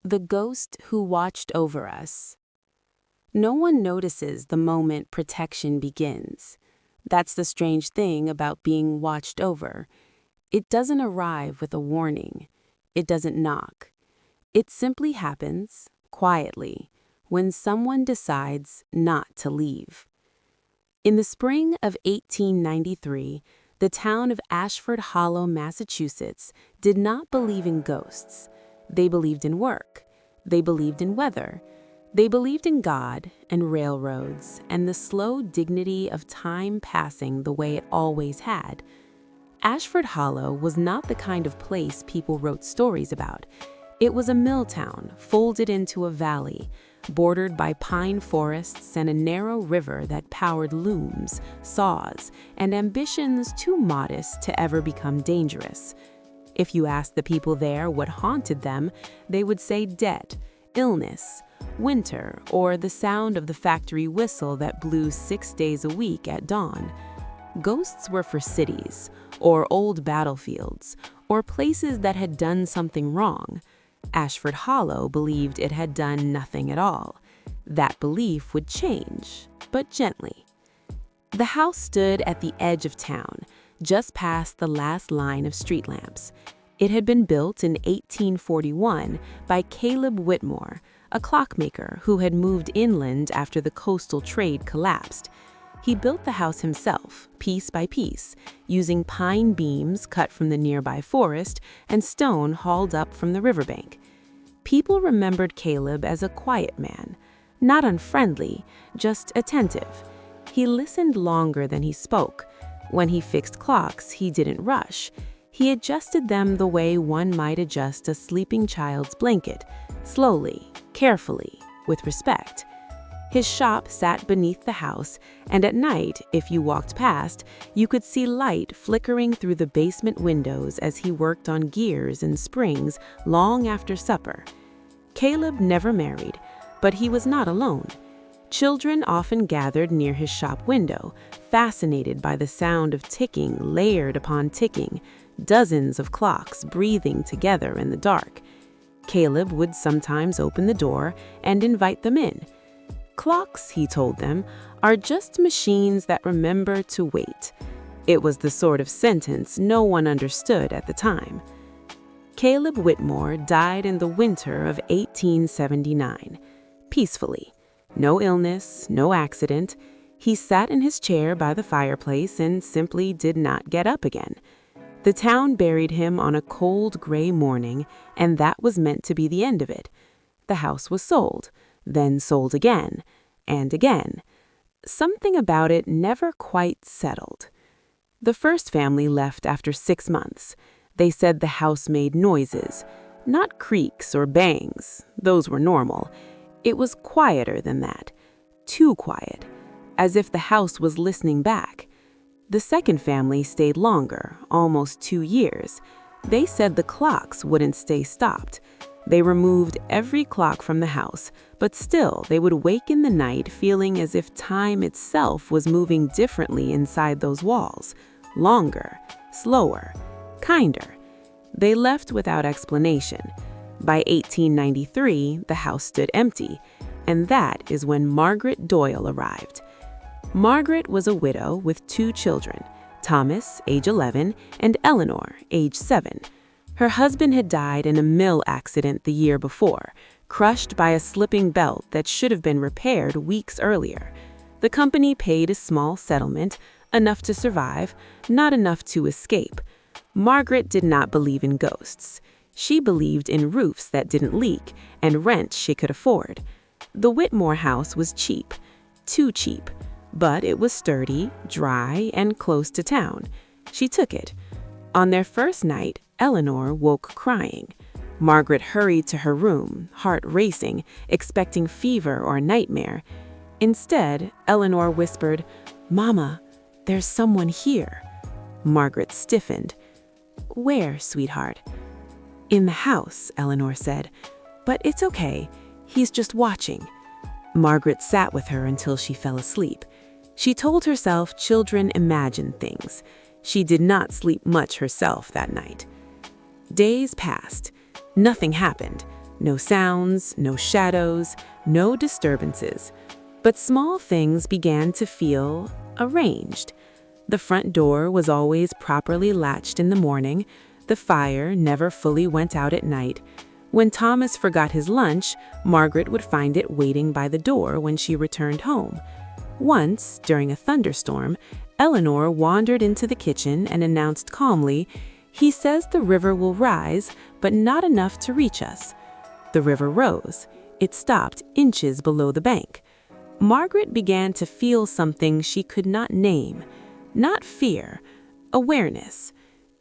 The ghost who watched over us. No one notices the moment protection begins. That's the strange thing about being watched over. It doesn't arrive with a warning. It doesn't knock. It simply happens, quietly, when someone decides not to leave. In the spring of 1893, the town of Ashford Hollow, Massachusetts, did not believe in ghosts. They believed in work. They believed in weather. They believed in God and railroads and the slow dignity of time passing the way it always had. Ashford Hollow was not the kind of place people wrote stories about. It was a mill town folded into a valley, bordered by pine forests and a narrow river that powered looms, saws, and ambitions too modest to ever become dangerous. If you asked the people there what haunted them, they would say debt, illness, winter, or the sound of the factory whistle that blew 6 days a week at dawn. Ghosts were for cities, or old battlefields, or places that had done something wrong. Ashford Hollow believed it had done nothing at all. That belief would change, but gently. The house stood at the edge of town, just past the last line of street lamps. It had been built in 1841 by Caleb Whitmore, a clockmaker who had moved inland after the coastal trade collapsed. He built the house himself, piece by piece, using pine beams cut from the nearby forest and stone hauled up from the riverbank. People remembered Caleb as a quiet man, not unfriendly, just attentive. He listened longer than he spoke. When he fixed clocks, he didn't rush. He adjusted them the way one might adjust a sleeping child's blanket, slowly, carefully, with respect. His shop sat beneath the house, and at night, if you walked past, you could see light flickering through the basement windows as he worked on gears and springs long after supper. Caleb never married, but he was not alone. Children often gathered near his shop window, fascinated by the sound of ticking layered upon ticking, dozens of clocks breathing together in the dark. Caleb would sometimes open the door and invite them in. Clocks, he told them, are just machines that remember to wait. It was the sort of sentence no one understood at the time. Caleb Whitmore died in the winter of 1879, peacefully. No illness, no accident. He sat in his chair by the fireplace and simply did not get up again. The town buried him on a cold gray morning, and that was meant to be the end of it. The house was sold, then sold again, and again. Something about it never quite settled. The first family left after 6 months. They said the house made noises, not creaks or bangs. Those were normal. It was quieter than that, too quiet, as if the house was listening back. The second family stayed longer, almost 2 years. They said the clocks wouldn't stay stopped. They removed every clock from the house, but still they would wake in the night feeling as if time itself was moving differently inside those walls, longer, slower, kinder. They left without explanation. By 1893, the house stood empty, and that is when Margaret Doyle arrived. Margaret was a widow with 2 children, Thomas, age 11, and Eleanor, age 7. Her husband had died in a mill accident the year before, crushed by a slipping belt that should have been repaired weeks earlier. The company paid a small settlement, enough to survive, not enough to escape. Margaret did not believe in ghosts. She believed in roofs that didn't leak and rent she could afford. The Whitmore house was cheap, too cheap, but it was sturdy, dry, and close to town. She took it. On their first night, Eleanor woke crying. Margaret hurried to her room, heart racing, expecting fever or nightmare. Instead, Eleanor whispered, "Mama, there's someone here." Margaret stiffened. "Where, sweetheart?" "In the house," Eleanor said. "But it's okay. He's just watching." Margaret sat with her until she fell asleep. She told herself children imagine things. She did not sleep much herself that night. Days passed. Nothing happened. No sounds, no shadows, no disturbances. But small things began to feel arranged. The front door was always properly latched in the morning. The fire never fully went out at night. When Thomas forgot his lunch, Margaret would find it waiting by the door when she returned home. Once, during a thunderstorm, Eleanor wandered into the kitchen and announced calmly, "He says the river will rise, but not enough to reach us." The river rose. It stopped inches below the bank. Margaret began to feel something she could not name. Not fear, awareness.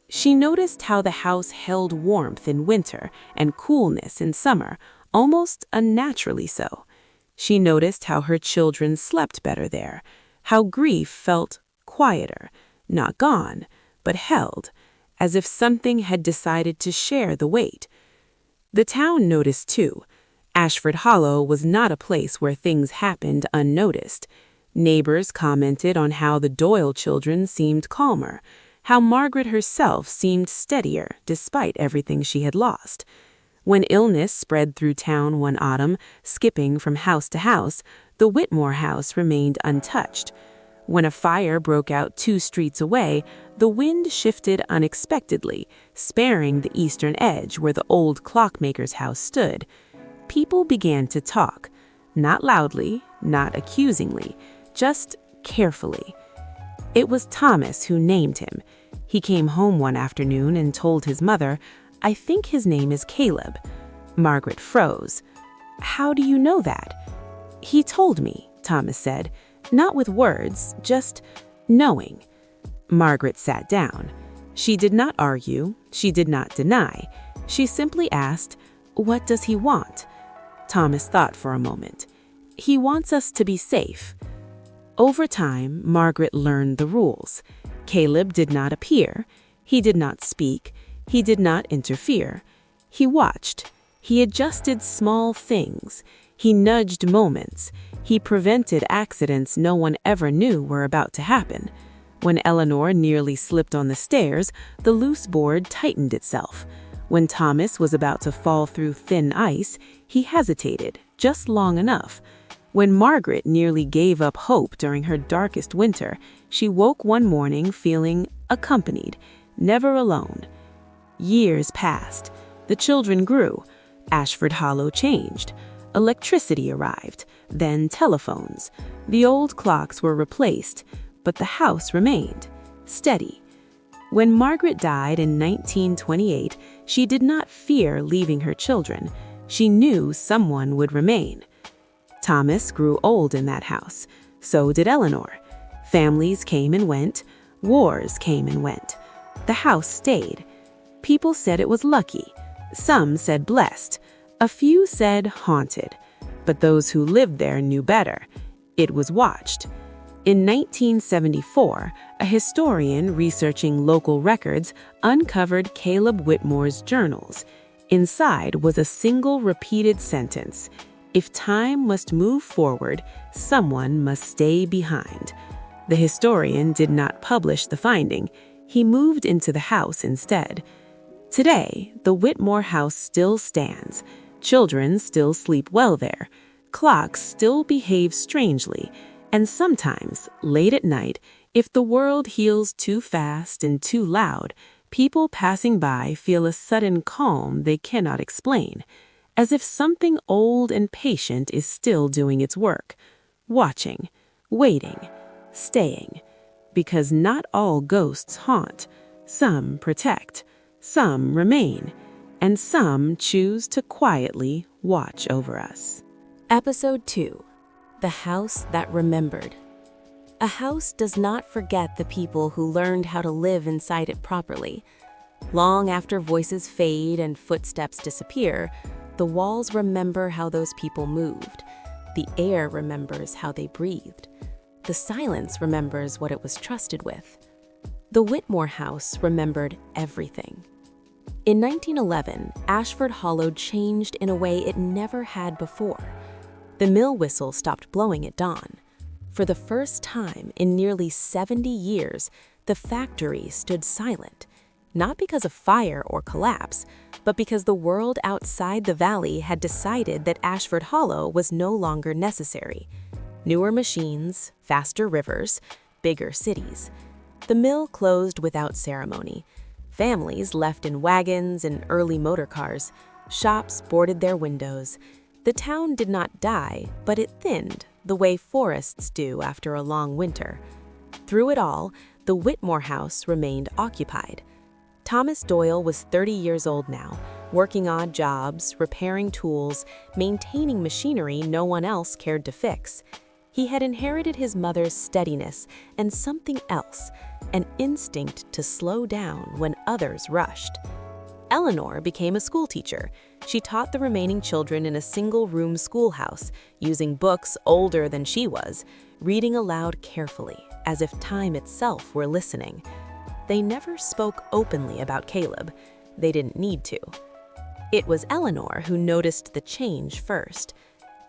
She noticed how the house held warmth in winter and coolness in summer, almost unnaturally so. She noticed how her children slept better there, how grief felt quieter, not gone, but held, as if something had decided to share the weight. The town noticed too. Ashford Hollow was not a place where things happened unnoticed. Neighbors commented on how the Doyle children seemed calmer, how Margaret herself seemed steadier despite everything she had lost. When illness spread through town one autumn, skipping from house to house, the Whitmore house remained untouched. When a fire broke out 2 streets away, the wind shifted unexpectedly, sparing the eastern edge where the old clockmaker's house stood. People began to talk, not loudly, not accusingly, just carefully. It was Thomas who named him. He came home one afternoon and told his mother, "I think his name is Caleb." Margaret froze. "How do you know that?" "He told me," Thomas said, not with words, just knowing. Margaret sat down. She did not argue. She did not deny. She simply asked, "What does he want?" Thomas thought for a moment. "He wants us to be safe." Over time, Margaret learned the rules. Caleb did not appear. He did not speak. He did not interfere. He watched. He adjusted small things. He nudged moments. He prevented accidents no one ever knew were about to happen. When Eleanor nearly slipped on the stairs, the loose board tightened itself. When Thomas was about to fall through thin ice, he hesitated, just long enough. When Margaret nearly gave up hope during her darkest winter, she woke one morning feeling accompanied, never alone. Years passed. The children grew. Ashford Hollow changed. Electricity arrived, then telephones. The old clocks were replaced, but the house remained, steady. When Margaret died in 1928, she did not fear leaving her children. She knew someone would remain. Thomas grew old in that house. So did Eleanor. Families came and went. Wars came and went. The house stayed. People said it was lucky. Some said blessed. A few said haunted. But those who lived there knew better. It was watched. In 1974, a historian researching local records uncovered Caleb Whitmore's journals. Inside was a single repeated sentence: "If time must move forward, someone must stay behind." The historian did not publish the finding. He moved into the house instead. Today, the Whitmore house still stands. Children still sleep well there. Clocks still behave strangely. And sometimes, late at night, if the world heals too fast and too loud, people passing by feel a sudden calm they cannot explain, as if something old and patient is still doing its work, watching, waiting, staying. Because not all ghosts haunt. Some protect, some remain, and some choose to quietly watch over us. Episode 2. The House That Remembered. A house does not forget the people who learned how to live inside it properly. Long after voices fade and footsteps disappear, the walls remember how those people moved. The air remembers how they breathed. The silence remembers what it was trusted with. The Whitmore house remembered everything. In 1911, Ashford Hollow changed in a way it never had before. The mill whistle stopped blowing at dawn. For the first time in nearly 70 years, the factory stood silent. not because of fire or collapse, but because the world outside the valley had decided that Ashford Hollow was no longer necessary. Newer machines, faster rivers, bigger cities. The mill closed without ceremony. Families left in wagons and early motor cars. Shops boarded their windows. The town did not die, but it thinned, the way forests do after a long winter. Through it all, the Whitmore house remained occupied. Thomas Doyle was 30 years old now, working odd jobs, repairing tools, maintaining machinery no one else cared to fix. He had inherited his mother's steadiness and something else, an instinct to slow down when others rushed. Eleanor became a schoolteacher. She taught the remaining children in a single-room schoolhouse, using books older than she was, reading aloud carefully, as if time itself were listening. They never spoke openly about Caleb. They didn't need to. It was Eleanor who noticed the change first.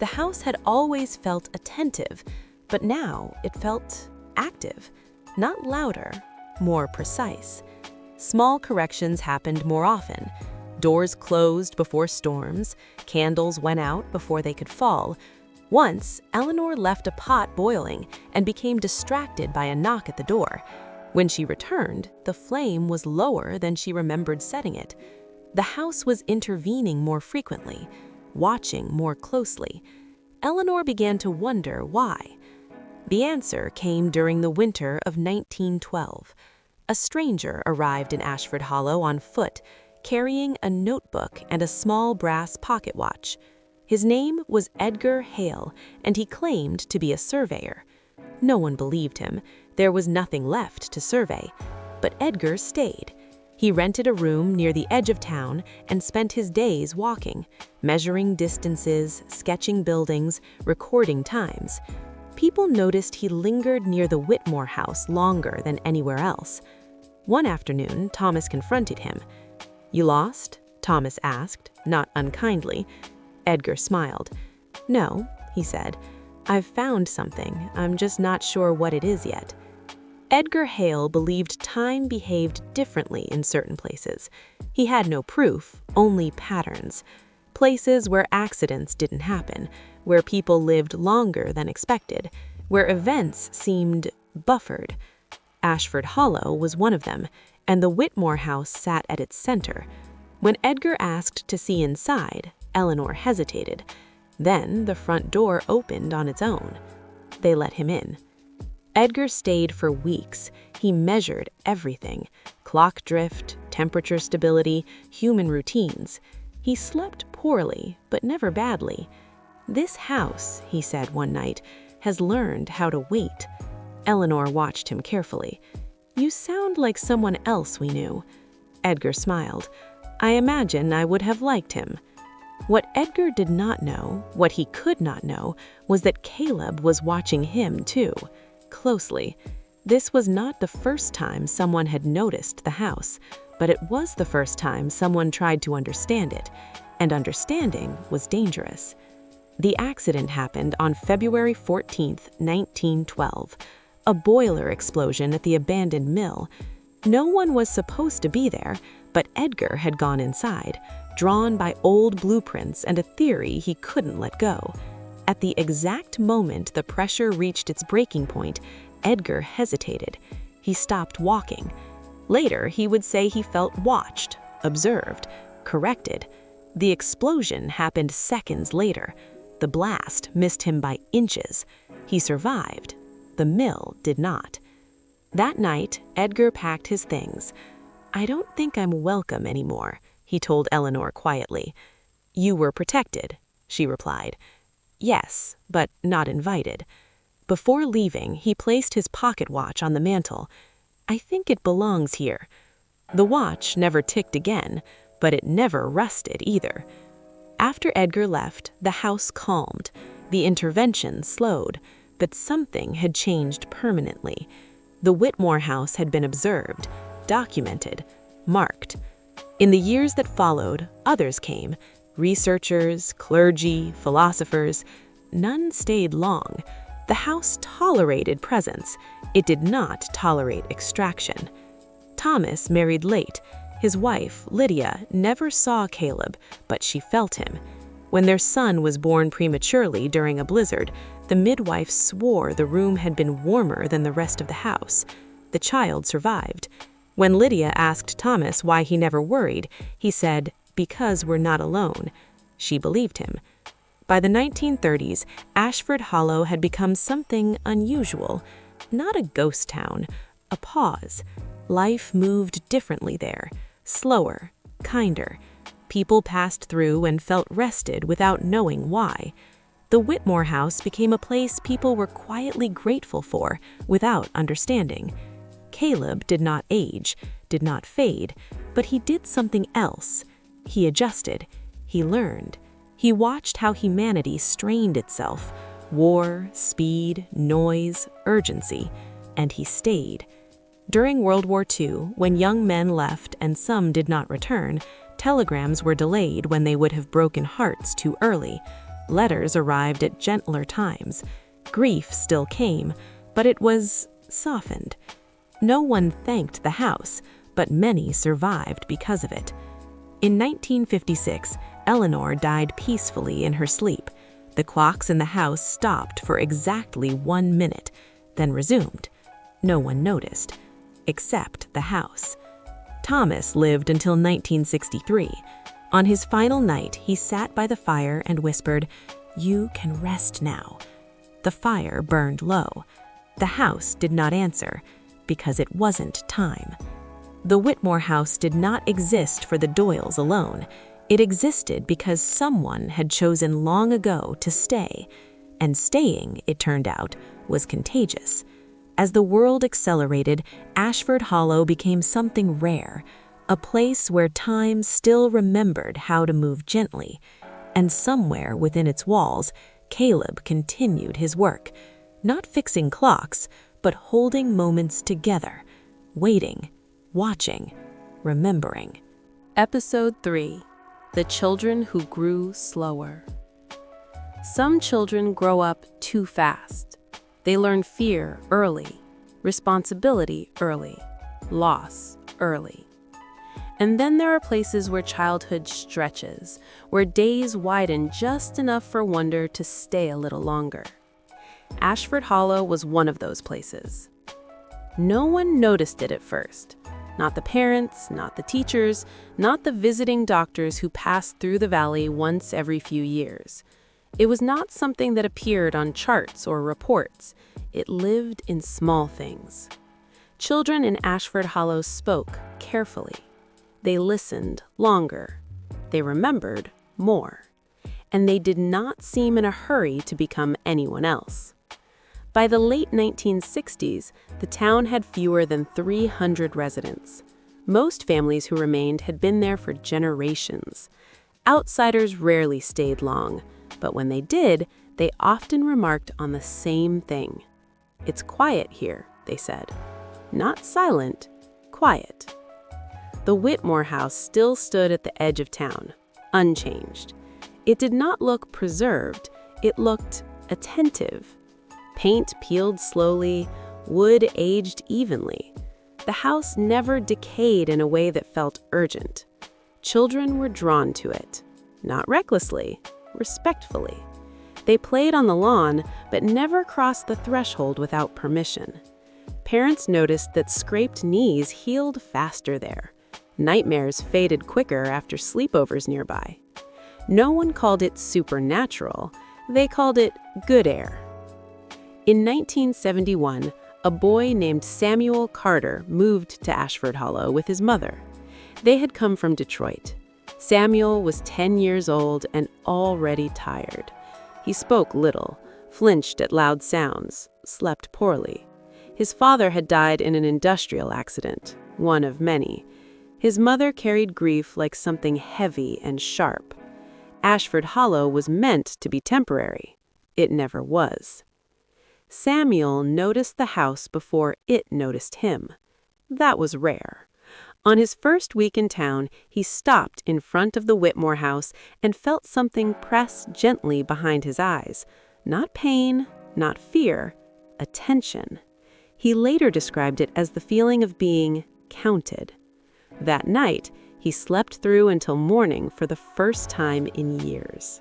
The house had always felt attentive, but now it felt active, not louder, more precise. Small corrections happened more often. Doors closed before storms, candles went out before they could fall. Once, Eleanor left a pot boiling and became distracted by a knock at the door. When she returned, the flame was lower than she remembered setting it. The house was intervening more frequently, watching more closely. Eleanor began to wonder why. The answer came during the winter of 1912. A stranger arrived in Ashford Hollow on foot, carrying a notebook and a small brass pocket watch. His name was Edgar Hale, and he claimed to be a surveyor. No one believed him. There was nothing left to survey. But Edgar stayed. He rented a room near the edge of town and spent his days walking, measuring distances, sketching buildings, recording times. People noticed he lingered near the Whitmore house longer than anywhere else. One afternoon, Thomas confronted him. "You lost?" Thomas asked, not unkindly. Edgar smiled. "No," he said. "I've found something. I'm just not sure what it is yet." Edgar Hale believed time behaved differently in certain places. He had no proof, only patterns. Places where accidents didn't happen, where people lived longer than expected, where events seemed buffered. Ashford Hollow was one of them, and the Whitmore house sat at its center. When Edgar asked to see inside, Eleanor hesitated. Then the front door opened on its own. They let him in. Edgar stayed for weeks. He measured everything: clock drift, temperature stability, human routines. He slept poorly, but never badly. "This house," he said one night, "has learned how to wait." Eleanor watched him carefully. "You sound like someone else we knew." Edgar smiled. "I imagine I would have liked him." What Edgar did not know, what he could not know, was that Caleb was watching him too, closely. This was not the first time someone had noticed the house, but it was the first time someone tried to understand it, and understanding was dangerous. The accident happened on February 14th, 1912, a boiler explosion at the abandoned mill. No one was supposed to be there, but Edgar had gone inside, drawn by old blueprints and a theory he couldn't let go. At the exact moment the pressure reached its breaking point, Edgar hesitated. He stopped walking. Later, he would say he felt watched, observed, corrected. The explosion happened seconds later. The blast missed him by inches. He survived. The mill did not. That night, Edgar packed his things. "I don't think I'm welcome anymore," he told Eleanor quietly. "You were protected," she replied. "Yes, but not invited." Before leaving, he placed his pocket watch on the mantel. "I think it belongs here." The watch never ticked again, but it never rusted either. After Edgar left, the house calmed. The intervention slowed, but something had changed permanently. The Whitmore house had been observed, documented, marked. In the years that followed, others came. Researchers, clergy, philosophers. None stayed long. The house tolerated presence. It did not tolerate extraction. Thomas married late. His wife, Lydia, never saw Caleb, but she felt him. When their son was born prematurely during a blizzard, the midwife swore the room had been warmer than the rest of the house. The child survived. When Lydia asked Thomas why he never worried, he said, "Because we're not alone." She believed him. By the 1930s, Ashford Hollow had become something unusual. Not a ghost town, a pause. Life moved differently there, slower, kinder. People passed through and felt rested without knowing why. The Whitmore house became a place people were quietly grateful for without understanding. Caleb did not age, did not fade, but he did something else. He adjusted. He learned. He watched how humanity strained itself. War, speed, noise, urgency. And he stayed. During World War II, when young men left and some did not return, telegrams were delayed when they would have broken hearts too early. Letters arrived at gentler times. Grief still came, but it was softened. No one thanked the house, but many survived because of it. In 1956, Eleanor died peacefully in her sleep. The clocks in the house stopped for exactly 1 minute, then resumed. No one noticed, except the house. Thomas lived until 1963. On his final night, he sat by the fire and whispered, "You can rest now." The fire burned low. The house did not answer, because it wasn't time. The Whitmore house did not exist for the Doyles alone. It existed because someone had chosen long ago to stay. And staying, it turned out, was contagious. As the world accelerated, Ashford Hollow became something rare, a place where time still remembered how to move gently. And somewhere within its walls, Caleb continued his work, not fixing clocks, but holding moments together, waiting, watching, remembering. Episode 3: The Children Who Grew Slower. Some children grow up too fast. They learn fear early, responsibility early, loss early. And then there are places where childhood stretches, where days widen just enough for wonder to stay a little longer. Ashford Hollow was one of those places. No one noticed it at first. Not the parents, not the teachers, not the visiting doctors who passed through the valley once every few years. It was not something that appeared on charts or reports. It lived in small things. Children in Ashford Hollow spoke carefully. They listened longer. They remembered more. And they did not seem in a hurry to become anyone else. By the late 1960s, the town had fewer than 300 residents. Most families who remained had been there for generations. Outsiders rarely stayed long, but when they did, they often remarked on the same thing. "It's quiet here," they said. Not silent, quiet. The Whitmore house still stood at the edge of town, unchanged. It did not look preserved, it looked attentive. Paint peeled slowly, wood aged evenly. The house never decayed in a way that felt urgent. Children were drawn to it, not recklessly, respectfully. They played on the lawn, but never crossed the threshold without permission. Parents noticed that scraped knees healed faster there. Nightmares faded quicker after sleepovers nearby. No one called it supernatural, they called it good air. In 1971, a boy named Samuel Carter moved to Ashford Hollow with his mother. They had come from Detroit. Samuel was 10 years old and already tired. He spoke little, flinched at loud sounds, slept poorly. His father had died in an industrial accident, one of many. His mother carried grief like something heavy and sharp. Ashford Hollow was meant to be temporary. It never was. Samuel noticed the house before it noticed him. That was rare. On his first week in town, he stopped in front of the Whitmore house and felt something press gently behind his eyes. Not pain, not fear, attention. He later described it as the feeling of being counted. That night, he slept through until morning for the first time in years.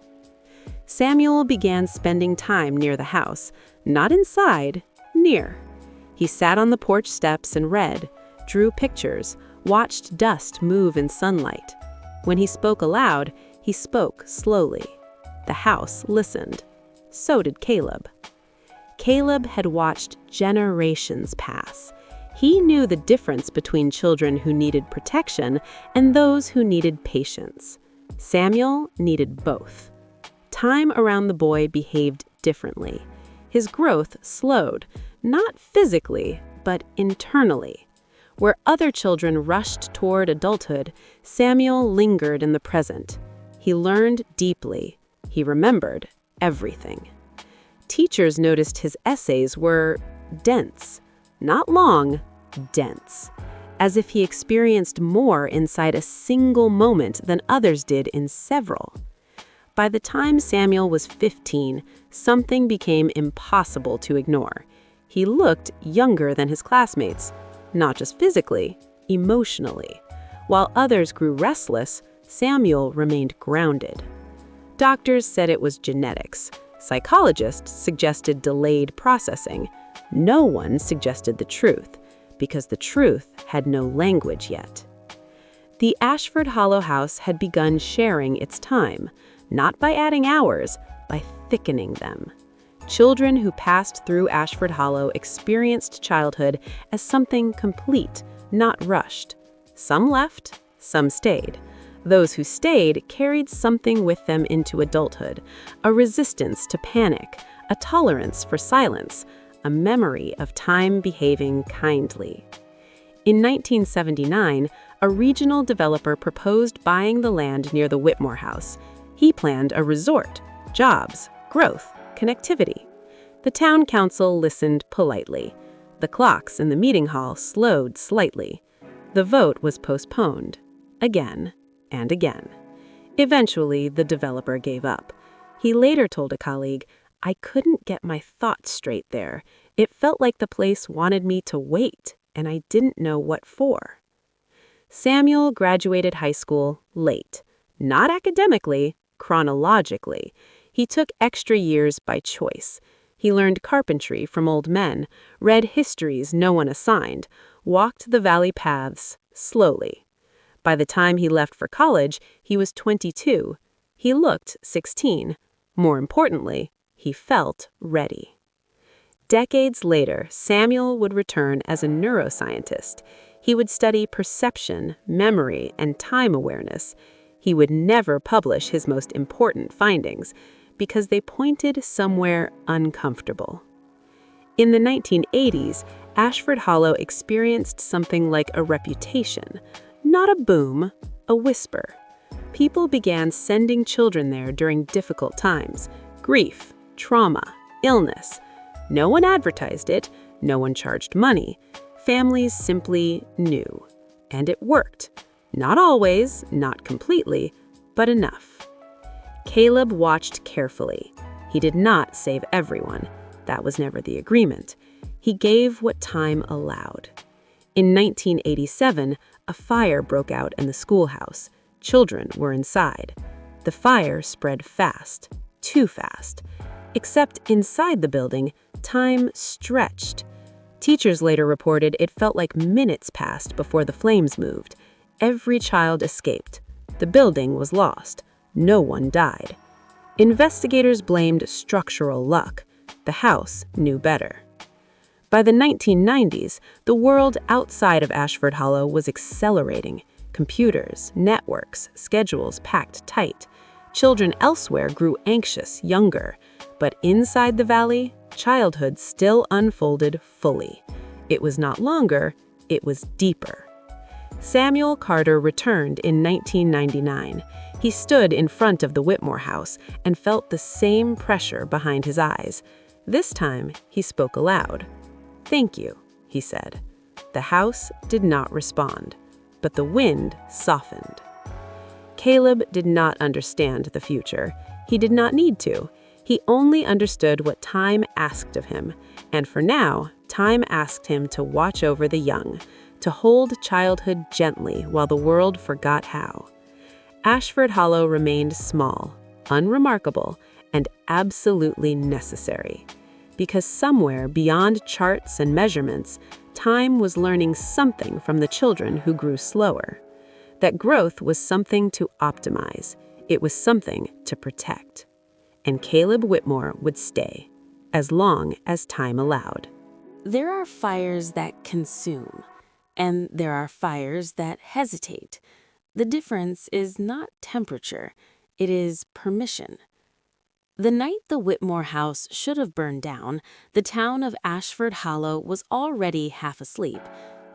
Samuel began spending time near the house, not inside, near. He sat on the porch steps and read, drew pictures, watched dust move in sunlight. When he spoke aloud, he spoke slowly. The house listened. So did Caleb. Caleb had watched generations pass. He knew the difference between children who needed protection and those who needed patience. Samuel needed both. Time around the boy behaved differently. His growth slowed, not physically, but internally. Where other children rushed toward adulthood, Samuel lingered in the present. He learned deeply. He remembered everything. Teachers noticed his essays were dense, not long, dense, as if he experienced more inside a single moment than others did in several. By the time Samuel was 15, something became impossible to ignore. He looked younger than his classmates, not just physically, emotionally. While others grew restless, Samuel remained grounded. Doctors said it was genetics. Psychologists suggested delayed processing. No one suggested the truth, because the truth had no language yet. The Ashford Hollow house had begun sharing its time, not by adding hours, by thickening them. Children who passed through Ashford Hollow experienced childhood as something complete, not rushed. Some left, some stayed. Those who stayed carried something with them into adulthood, a resistance to panic, a tolerance for silence, a memory of time behaving kindly. In 1979, a regional developer proposed buying the land near the Whitmore House. He planned a resort, jobs, growth, connectivity. The town council listened politely. The clocks in the meeting hall slowed slightly. The vote was postponed, again and again. Eventually, the developer gave up. He later told a colleague, "I couldn't get my thoughts straight there. It felt like the place wanted me to wait, and I didn't know what for." Samuel graduated high school late, not academically, chronologically. He took extra years by choice. He learned carpentry from old men, read histories no one assigned, walked the valley paths slowly. By the time he left for college, he was 22. He looked 16. More importantly, he felt ready. Decades later, Samuel would return as a neuroscientist. He would study perception, memory, and time awareness. He would never publish his most important findings because they pointed somewhere uncomfortable. In the 1980s, Ashford Hollow experienced something like a reputation. Not a boom, a whisper. People began sending children there during difficult times, grief, trauma, illness. No one advertised it, no one charged money. Families simply knew. And it worked. Not always, not completely, but enough. Caleb watched carefully. He did not save everyone. That was never the agreement. He gave what time allowed. In 1987, a fire broke out in the schoolhouse. Children were inside. The fire spread fast, too fast. Except inside the building, time stretched. Teachers later reported it felt like minutes passed before the flames moved. Every child escaped. The building was lost. No one died. Investigators blamed structural luck. The house knew better. By the 1990s, the world outside of Ashford Hollow was accelerating. Computers, networks, schedules packed tight. Children elsewhere grew anxious, younger. But inside the valley, childhood still unfolded fully. It was not longer, it was deeper. Samuel Carter returned in 1999. He stood in front of the Whitmore house and felt the same pressure behind his eyes. This time, he spoke aloud. "Thank you," he said. The house did not respond, but the wind softened. Caleb did not understand the future. He did not need to. He only understood what time asked of him, and for now, time asked him to watch over the young, to hold childhood gently while the world forgot how. Ashford Hollow remained small, unremarkable, and absolutely necessary. Because somewhere beyond charts and measurements, time was learning something from the children who grew slower. That growth was something to optimize. It was something to protect. And Caleb Whitmore would stay, as long as time allowed. There are fires that consume, and there are fires that hesitate. The difference is not temperature, it is permission. The night the Whitmore house should have burned down, the town of Ashford Hollow was already half asleep.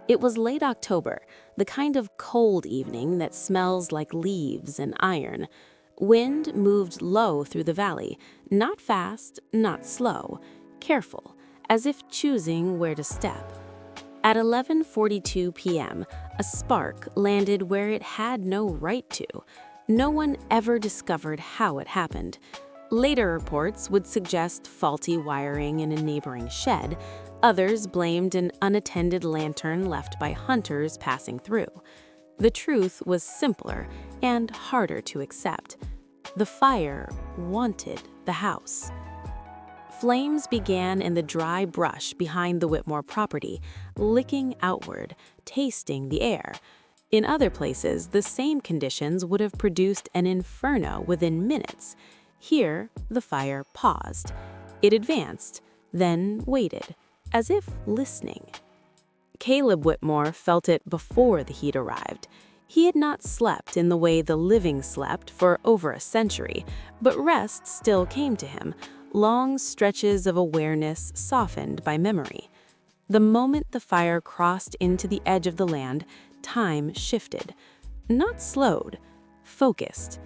It was late October, the kind of cold evening that smells like leaves and iron. Wind moved low through the valley, not fast, not slow, careful, as if choosing where to step. At 11:42 p.m., a spark landed where it had no right to. No one ever discovered how it happened. Later reports would suggest faulty wiring in a neighboring shed. Others blamed an unattended lantern left by hunters passing through. The truth was simpler and harder to accept. The fire wanted the house. Flames began in the dry brush behind the Whitmore property, licking outward, tasting the air. In other places, the same conditions would have produced an inferno within minutes. Here, the fire paused. It advanced, then waited, as if listening. Caleb Whitmore felt it before the heat arrived. He had not slept in the way the living slept for over a century, but rest still came to him, long stretches of awareness softened by memory. The moment the fire crossed into the edge of the land, time shifted. Not slowed, focused.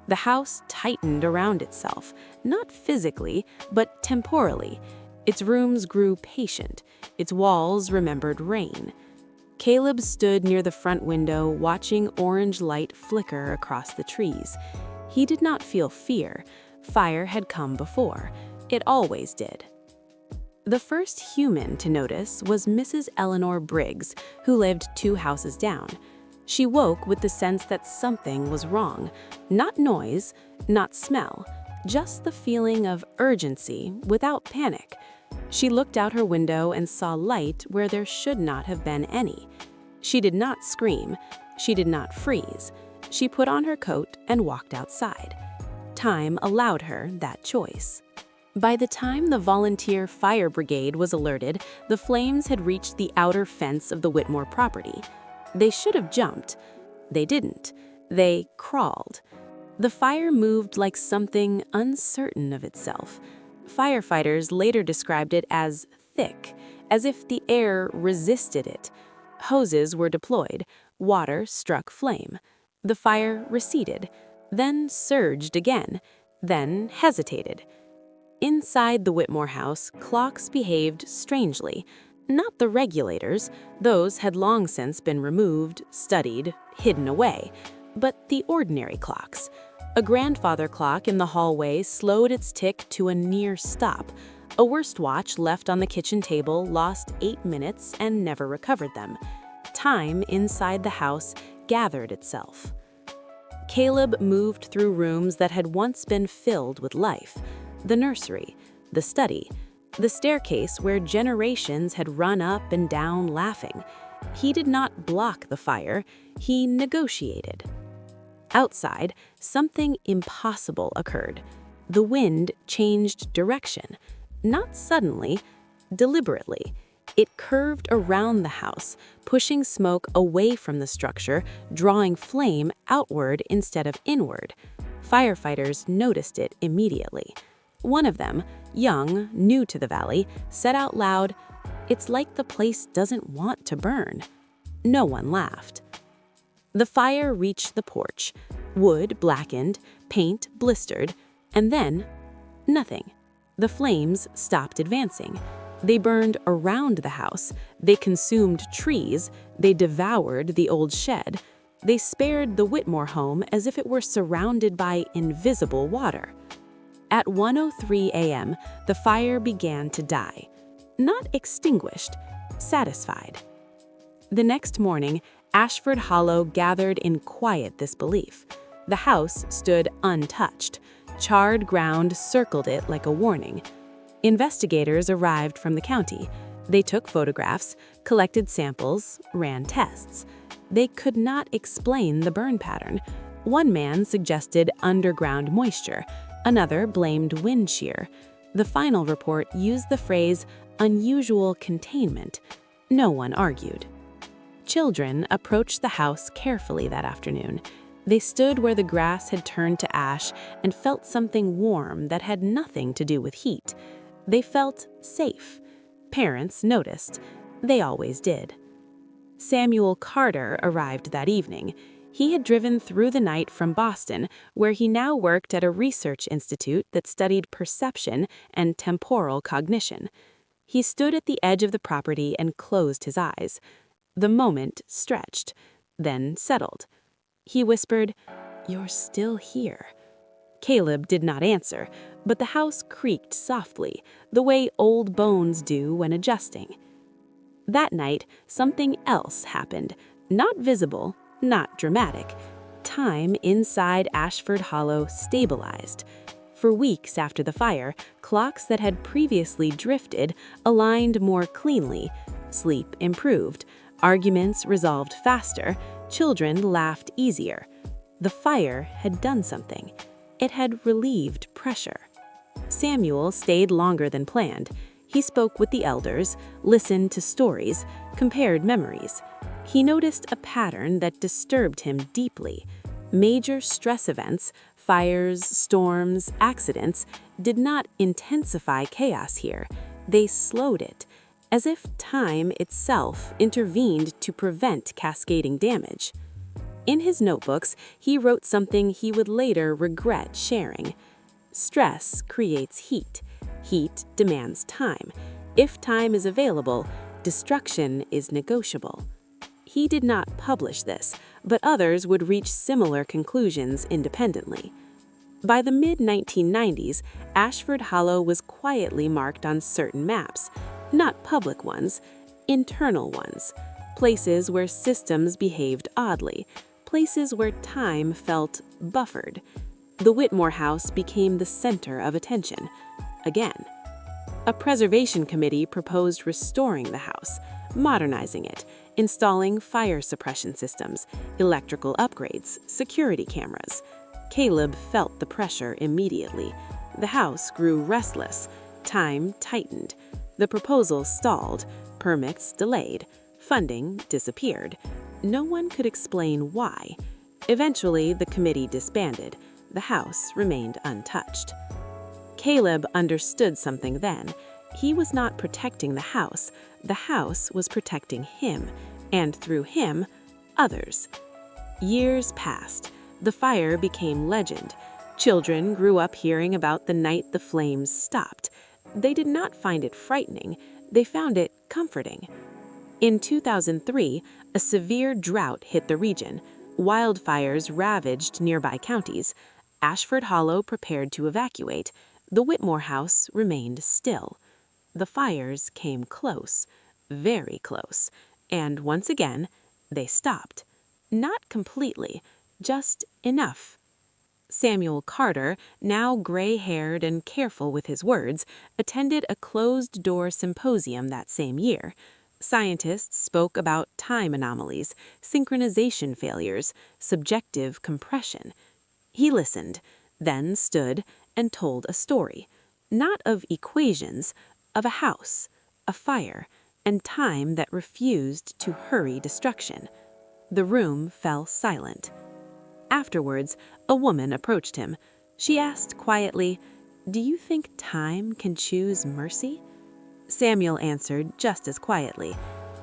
The house tightened around itself, not physically, but temporally. Its rooms grew patient. Its walls remembered rain. Caleb stood near the front window, watching orange light flicker across the trees. He did not feel fear. Fire had come before. It always did. The first human to notice was Mrs. Eleanor Briggs, who lived 2 houses down. She woke with the sense that something was wrong. Not noise, not smell, just the feeling of urgency without panic. She looked out her window and saw light where there should not have been any. She did not scream. She did not freeze. She put on her coat and walked outside. Time allowed her that choice. By the time the volunteer fire brigade was alerted, the flames had reached the outer fence of the Whitmore property. They should have jumped. They didn't. They crawled. The fire moved like something uncertain of itself. Firefighters later described it as thick, as if the air resisted it. Hoses were deployed. Water struck flame. The fire receded, then surged again, then hesitated. Inside the Whitmore house, clocks behaved strangely. Not the regulators, those had long since been removed, studied, hidden away, but the ordinary clocks. A grandfather clock in the hallway slowed its tick to a near stop. A worst watch left on the kitchen table lost 8 minutes and never recovered them. Time inside the house gathered itself. Caleb moved through rooms that had once been filled with life. The nursery, the study, the staircase where generations had run up and down laughing. He did not block the fire, he negotiated. Outside, something impossible occurred. The wind changed direction. Not suddenly, deliberately. It curved around the house, pushing smoke away from the structure, drawing flame outward instead of inward. Firefighters noticed it immediately. One of them, young, new to the valley, said out loud, "It's like the place doesn't want to burn." No one laughed. The fire reached the porch. Wood blackened, paint blistered, and then nothing. The flames stopped advancing. They burned around the house. They consumed trees. They devoured the old shed. They spared the Whitmore home as if it were surrounded by invisible water. At 1:03 a.m., the fire began to die. Not extinguished, satisfied. The next morning, Ashford Hollow gathered in quiet disbelief. The house stood untouched. Charred ground circled it like a warning. Investigators arrived from the county. They took photographs, collected samples, ran tests. They could not explain the burn pattern. One man suggested underground moisture. Another blamed wind shear. The final report used the phrase unusual containment. No one argued. Children approached the house carefully that afternoon. They stood where the grass had turned to ash and felt something warm that had nothing to do with heat. They felt safe. Parents noticed. They always did. Samuel Carter arrived that evening. He had driven through the night from Boston, where he now worked at a research institute that studied perception and temporal cognition. He stood at the edge of the property and closed his eyes. The moment stretched, then settled. He whispered, "You're still here." Caleb did not answer, but the house creaked softly, the way old bones do when adjusting. That night, something else happened, not visible, not dramatic. Time inside Ashford Hollow stabilized. For weeks after the fire, clocks that had previously drifted aligned more cleanly. Sleep improved. Arguments resolved faster. Children laughed easier. The fire had done something. It had relieved pressure. Samuel stayed longer than planned. He spoke with the elders, listened to stories, compared memories. He noticed a pattern that disturbed him deeply. Major stress events, fires, storms, accidents, did not intensify chaos here. They slowed it, as if time itself intervened to prevent cascading damage. In his notebooks, he wrote something he would later regret sharing. Stress creates heat. Heat demands time. If time is available, destruction is negotiable. He did not publish this, but others would reach similar conclusions independently. By the mid-1990s, Ashford Hollow was quietly marked on certain maps, not public ones, internal ones, places where systems behaved oddly, places where time felt buffered. The Whitmore house became the center of attention, again. A preservation committee proposed restoring the house, modernizing it, installing fire suppression systems, electrical upgrades, security cameras. Caleb felt the pressure immediately. The house grew restless. Time tightened. The proposal stalled. Permits delayed. Funding disappeared. No one could explain why. Eventually, the committee disbanded. The house remained untouched. Caleb understood something then. He was not protecting the house was protecting him, and through him, others. Years passed. The fire became legend. Children grew up hearing about the night the flames stopped. They did not find it frightening, they found it comforting. In 2003, a severe drought hit the region. Wildfires ravaged nearby counties. Ashford Hollow prepared to evacuate. The Whitmore house remained still. The fires came close, very close, and once again, they stopped. Not completely, just enough. Samuel Carter, now gray-haired and careful with his words, attended a closed-door symposium that same year. Scientists spoke about time anomalies, synchronization failures, subjective compression. He listened, then stood and told a story, not of equations, of a house, a fire, and time that refused to hurry destruction. The room fell silent. Afterwards, a woman approached him. She asked quietly, "Do you think time can choose mercy?" Samuel answered just as quietly,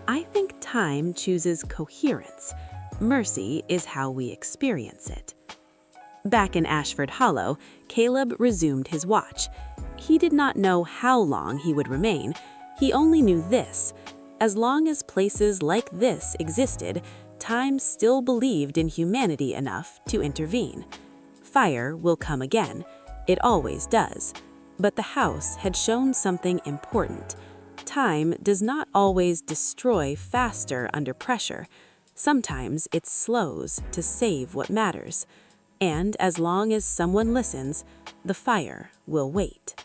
"I think time chooses coherence. Mercy is how we experience it." Back in Ashford Hollow, Caleb resumed his watch. He did not know how long he would remain. He only knew this: as long as places like this existed, time still believed in humanity enough to intervene. Fire will come again. It always does. But the house had shown something important. Time does not always destroy faster under pressure. Sometimes it slows to save what matters. And as long as someone listens, the fire will wait.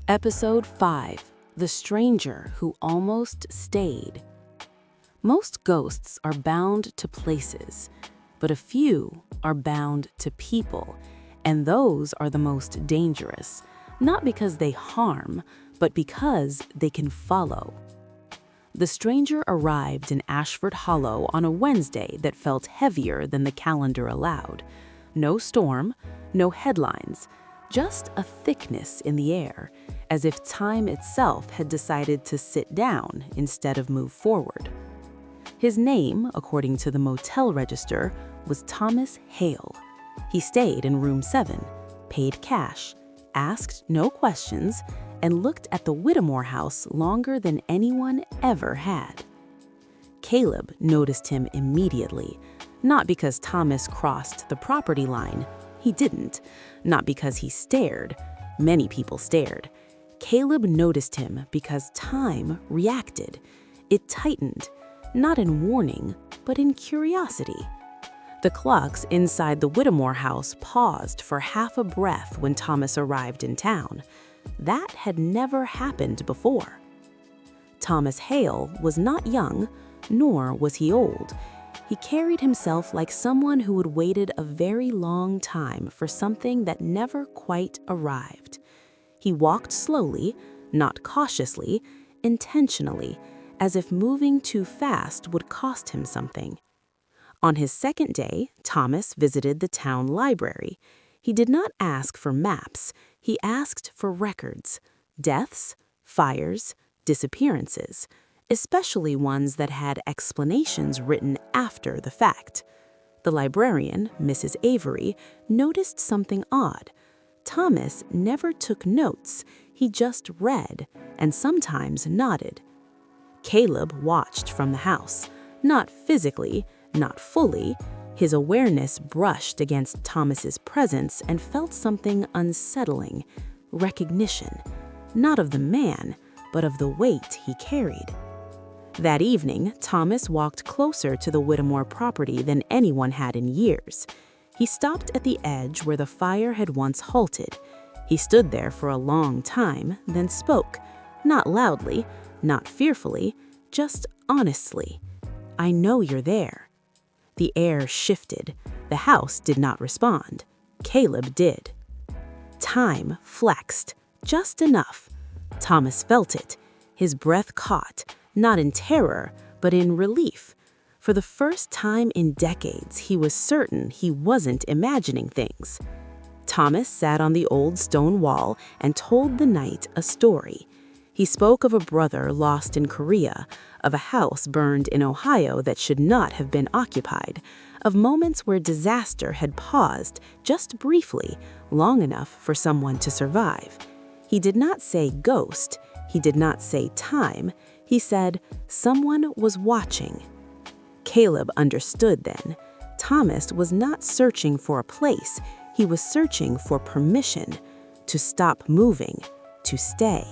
Episode 5: The Stranger Who Almost Stayed. Most ghosts are bound to places, but a few are bound to people, and those are the most dangerous, not because they harm, but because they can follow. The stranger arrived in Ashford Hollow on a Wednesday that felt heavier than the calendar allowed. No storm, no headlines, just a thickness in the air, as if time itself had decided to sit down instead of move forward. His name, according to the motel register, was Thomas Hale. He stayed in room 7, paid cash, asked no questions, and looked at the Whittemore house longer than anyone ever had. Caleb noticed him immediately, not because Thomas crossed the property line. He didn't. Not because he stared. Many people stared. Caleb noticed him because time reacted. It tightened, not in warning, but in curiosity. The clocks inside the Whittemore house paused for half a breath when Thomas arrived in town. That had never happened before. Thomas Hale was not young, nor was he old. He carried himself like someone who had waited a very long time for something that never quite arrived. He walked slowly, not cautiously, intentionally, as if moving too fast would cost him something. On his second day, Thomas visited the town library. He did not ask for maps. He asked for records, deaths, fires, disappearances, especially ones that had explanations written after the fact. The librarian, Mrs. Avery, noticed something odd. Thomas never took notes. He just read and sometimes nodded. Caleb watched from the house, not physically, not fully. His awareness brushed against Thomas's presence and felt something unsettling, recognition, not of the man, but of the weight he carried. That evening, Thomas walked closer to the Whittemore property than anyone had in years. He stopped at the edge where the fire had once halted. He stood there for a long time, then spoke, not loudly, not fearfully, just honestly. "I know you're there." The air shifted. The house did not respond. Caleb did. Time flexed, just enough. Thomas felt it. His breath caught, not in terror, but in relief. For the first time in decades, he was certain he wasn't imagining things. Thomas sat on the old stone wall and told the night a story. He spoke of a brother lost in Korea, of a house burned in Ohio that should not have been occupied, of moments where disaster had paused just briefly, long enough for someone to survive. He did not say ghost. He did not say time. He said someone was watching. Caleb understood then. Thomas was not searching for a place. He was searching for permission to stop moving, to stay.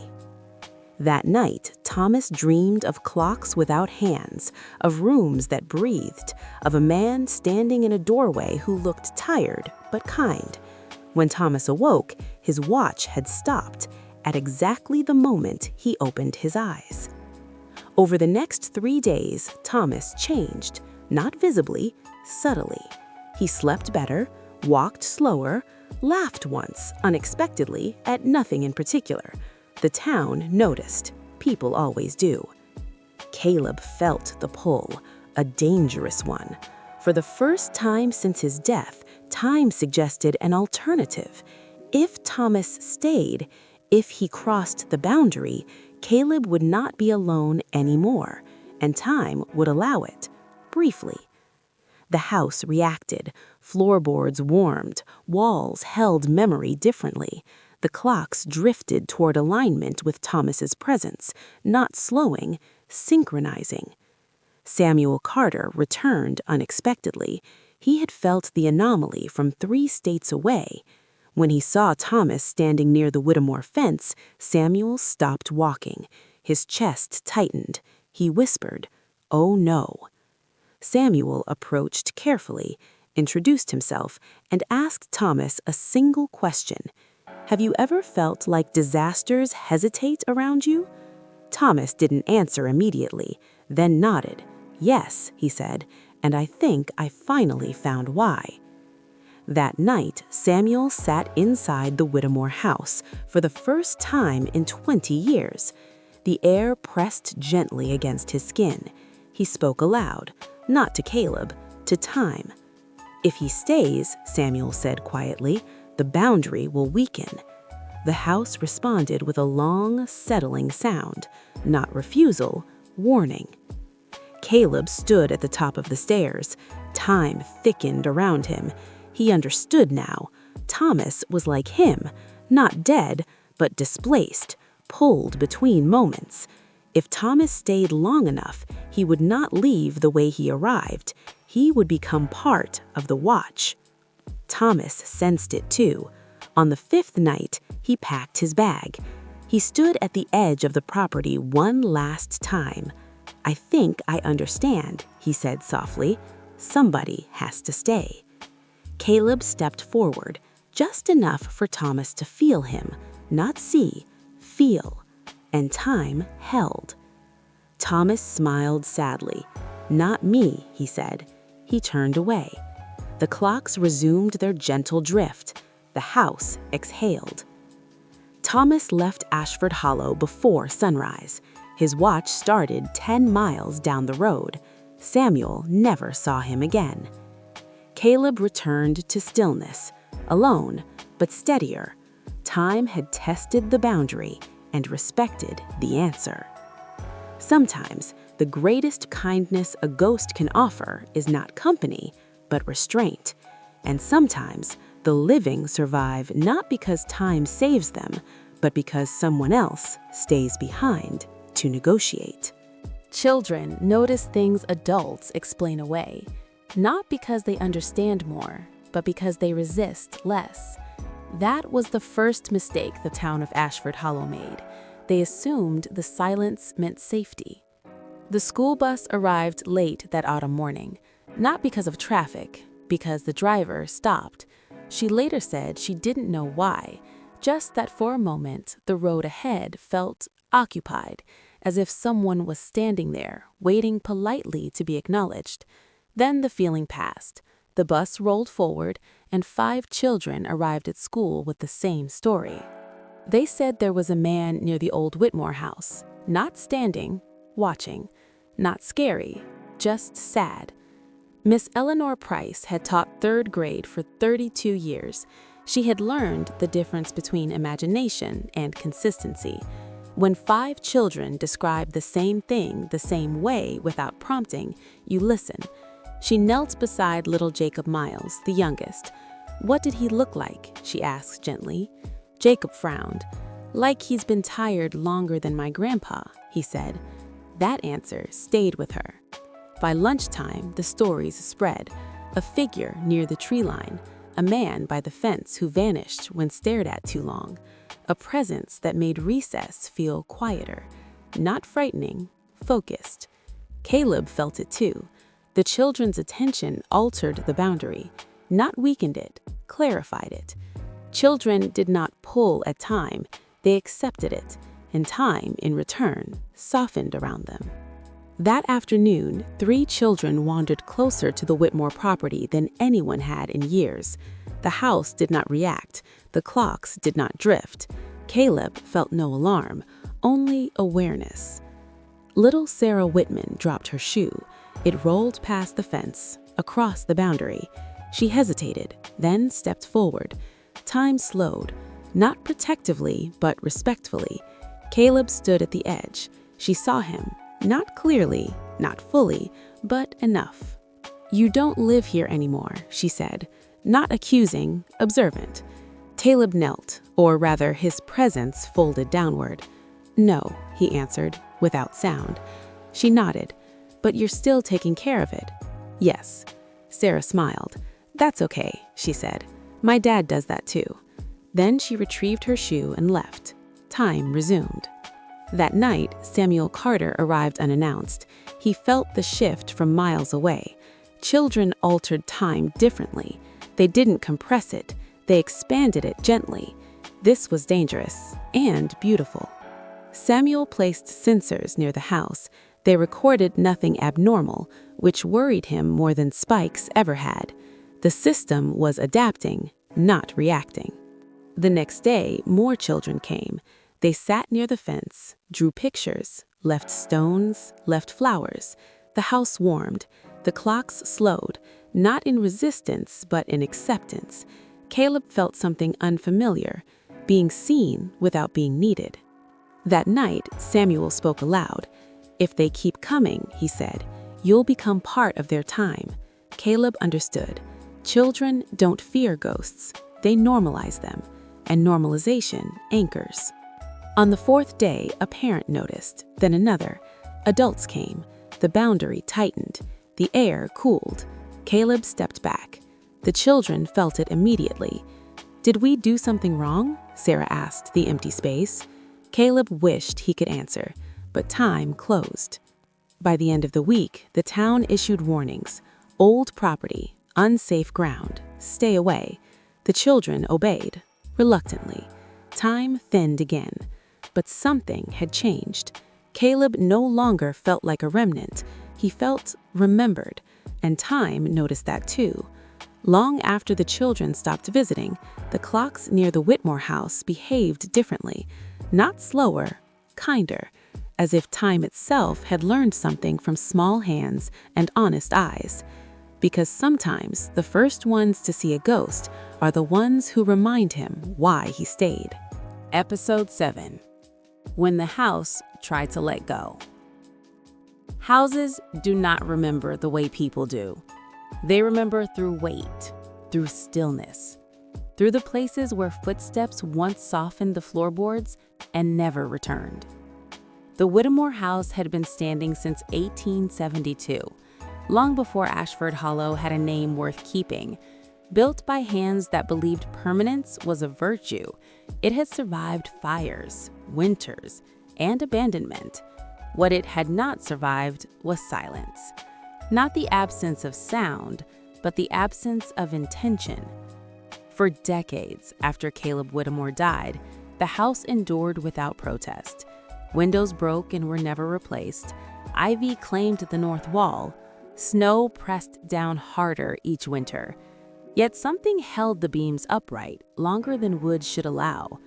That night, Thomas dreamed of clocks without hands, of rooms that breathed, of a man standing in a doorway who looked tired but kind. When Thomas awoke, his watch had stopped at exactly the moment he opened his eyes. Over the next 3 days, Thomas changed, not visibly, subtly. He slept better, walked slower, laughed once, unexpectedly, at nothing in particular. The town noticed. People always do. Caleb felt the pull, a dangerous one. For the first time since his death, time suggested an alternative. If Thomas stayed, if he crossed the boundary, Caleb would not be alone anymore, and time would allow it, briefly. The house reacted. Floorboards warmed. Walls held memory differently. The clocks drifted toward alignment with Thomas's presence, not slowing, synchronizing. Samuel Carter returned unexpectedly. He had felt the anomaly from 3 states away. When he saw Thomas standing near the Whittemore fence, Samuel stopped walking. His chest tightened. He whispered, "Oh no." Samuel approached carefully, introduced himself, and asked Thomas a single question. "Have you ever felt like disasters hesitate around you?" Thomas didn't answer immediately, then nodded. "Yes," he said, "and I think I finally found why." That night, Samuel sat inside the Whittemore house for the first time in 20 years. The air pressed gently against his skin. He spoke aloud, not to Caleb, to time. "If he stays," Samuel said quietly, "the boundary will weaken." The house responded with a long, settling sound, not refusal, warning. Caleb stood at the top of the stairs. Time thickened around him. He understood now. Thomas was like him, not dead, but displaced, pulled between moments. If Thomas stayed long enough, he would not leave the way he arrived. He would become part of the watch. Thomas sensed it too. On the 5th night, he packed his bag. He stood at the edge of the property one last time. "I think I understand," he said softly. "Somebody has to stay." Caleb stepped forward, just enough for Thomas to feel him, not see, feel, and time held. Thomas smiled sadly. "Not me," he said. He turned away. The clocks resumed their gentle drift. The house exhaled. Thomas left Ashford Hollow before sunrise. His watch started 10 miles down the road. Samuel never saw him again. Caleb returned to stillness, alone, but steadier. Time had tested the boundary and respected the answer. Sometimes, the greatest kindness a ghost can offer is not company, but restraint. And sometimes, the living survive not because time saves them, but because someone else stays behind to negotiate. Children notice things adults explain away, not because they understand more, but because they resist less. That was the first mistake the town of Ashford Hollow made. They assumed the silence meant safety. The school bus arrived late that autumn morning, not because of traffic, because the driver stopped. She later said she didn't know why, just that for a moment the road ahead felt occupied, as if someone was standing there, waiting politely to be acknowledged. Then the feeling passed. The bus rolled forward, and 5 children arrived at school with the same story. They said there was a man near the old Whittemore house, not standing, watching, not scary, just sad. Miss Eleanor Price had taught 3rd grade for 32 years. She had learned the difference between imagination and consistency. When 5 children describe the same thing the same way without prompting, you listen. She knelt beside little Jacob Miles, the youngest. "What did he look like?" she asked gently. Jacob frowned. "Like he's been tired longer than my grandpa," he said. That answer stayed with her. By lunchtime, the stories spread. A figure near the tree line, a man by the fence who vanished when stared at too long, a presence that made recess feel quieter, not frightening, focused. Caleb felt it too. The children's attention altered the boundary, not weakened it, clarified it. Children did not pull at time, they accepted it, and time, in return, softened around them. That afternoon, 3 children wandered closer to the Whittemore property than anyone had in years. The house did not react, the clocks did not drift. Caleb felt no alarm, only awareness. Little Sarah Whitman dropped her shoe. It rolled past the fence, across the boundary. She hesitated, then stepped forward. Time slowed, not protectively, but respectfully. Caleb stood at the edge. She saw him, not clearly, not fully, but enough. "You don't live here anymore," she said, not accusing, observant. Caleb knelt, or rather his presence folded downward. "No," he answered, without sound. She nodded. "But you're still taking care of it." "Yes." Sarah smiled. "That's okay," she said. "My dad does that too." Then she retrieved her shoe and left. Time resumed. That night, Samuel Carter arrived unannounced. He felt the shift from miles away. Children altered time differently. They didn't compress it. They expanded it gently. This was dangerous and beautiful. Samuel placed sensors near the house. They recorded nothing abnormal, which worried him more than spikes ever had. The system was adapting, not reacting. The next day, more children came. They sat near the fence, drew pictures, left stones, left flowers. The house warmed. The clocks slowed, not in resistance, but in acceptance. Caleb felt something unfamiliar, being seen without being needed. That night, Samuel spoke aloud. "If they keep coming," he said, "you'll become part of their time." Caleb understood. Children don't fear ghosts. They normalize them, and normalization anchors. On the fourth day, a parent noticed, then another. Adults came. The boundary tightened. The air cooled. Caleb stepped back. The children felt it immediately. "Did we do something wrong?" Sarah asked the empty space. Caleb wished he could answer, but time closed. By the end of the week, the town issued warnings. Old property, unsafe ground, stay away. The children obeyed, reluctantly. Time thinned again. But something had changed. Caleb no longer felt like a remnant. He felt remembered, and time noticed that too. Long after the children stopped visiting, the clocks near the Whitmore house behaved differently. Not slower, kinder, as if time itself had learned something from small hands and honest eyes. Because sometimes the first ones to see a ghost are the ones who remind him why he stayed. Episode 7. When the house tried to let go. Houses do not remember the way people do. They remember through weight, through stillness, through the places where footsteps once softened the floorboards and never returned. The Whitmore house had been standing since 1872, long before Ashford Hollow had a name worth keeping. Built by hands that believed permanence was a virtue, it had survived fires, winters, and abandonment. What it had not survived was silence. Not the absence of sound, but the absence of intention. For decades after Caleb Whitmore died, the house endured without protest. Windows broke and were never replaced. Ivy claimed the north wall. Snow pressed down harder each winter. Yet something held the beams upright longer than wood should allow.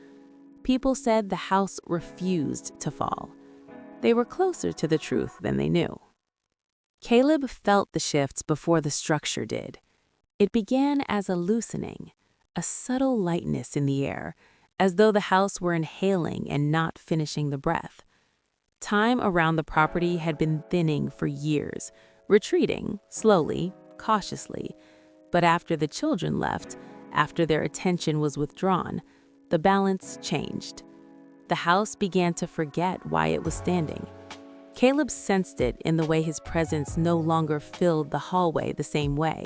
People said the house refused to fall. They were closer to the truth than they knew. Caleb felt the shifts before the structure did. It began as a loosening, a subtle lightness in the air, as though the house were inhaling and not finishing the breath. Time around the property had been thinning for years, retreating slowly, cautiously. But after the children left, after their attention was withdrawn, the balance changed. The house began to forget why it was standing. Caleb sensed it in the way his presence no longer filled the hallway the same way.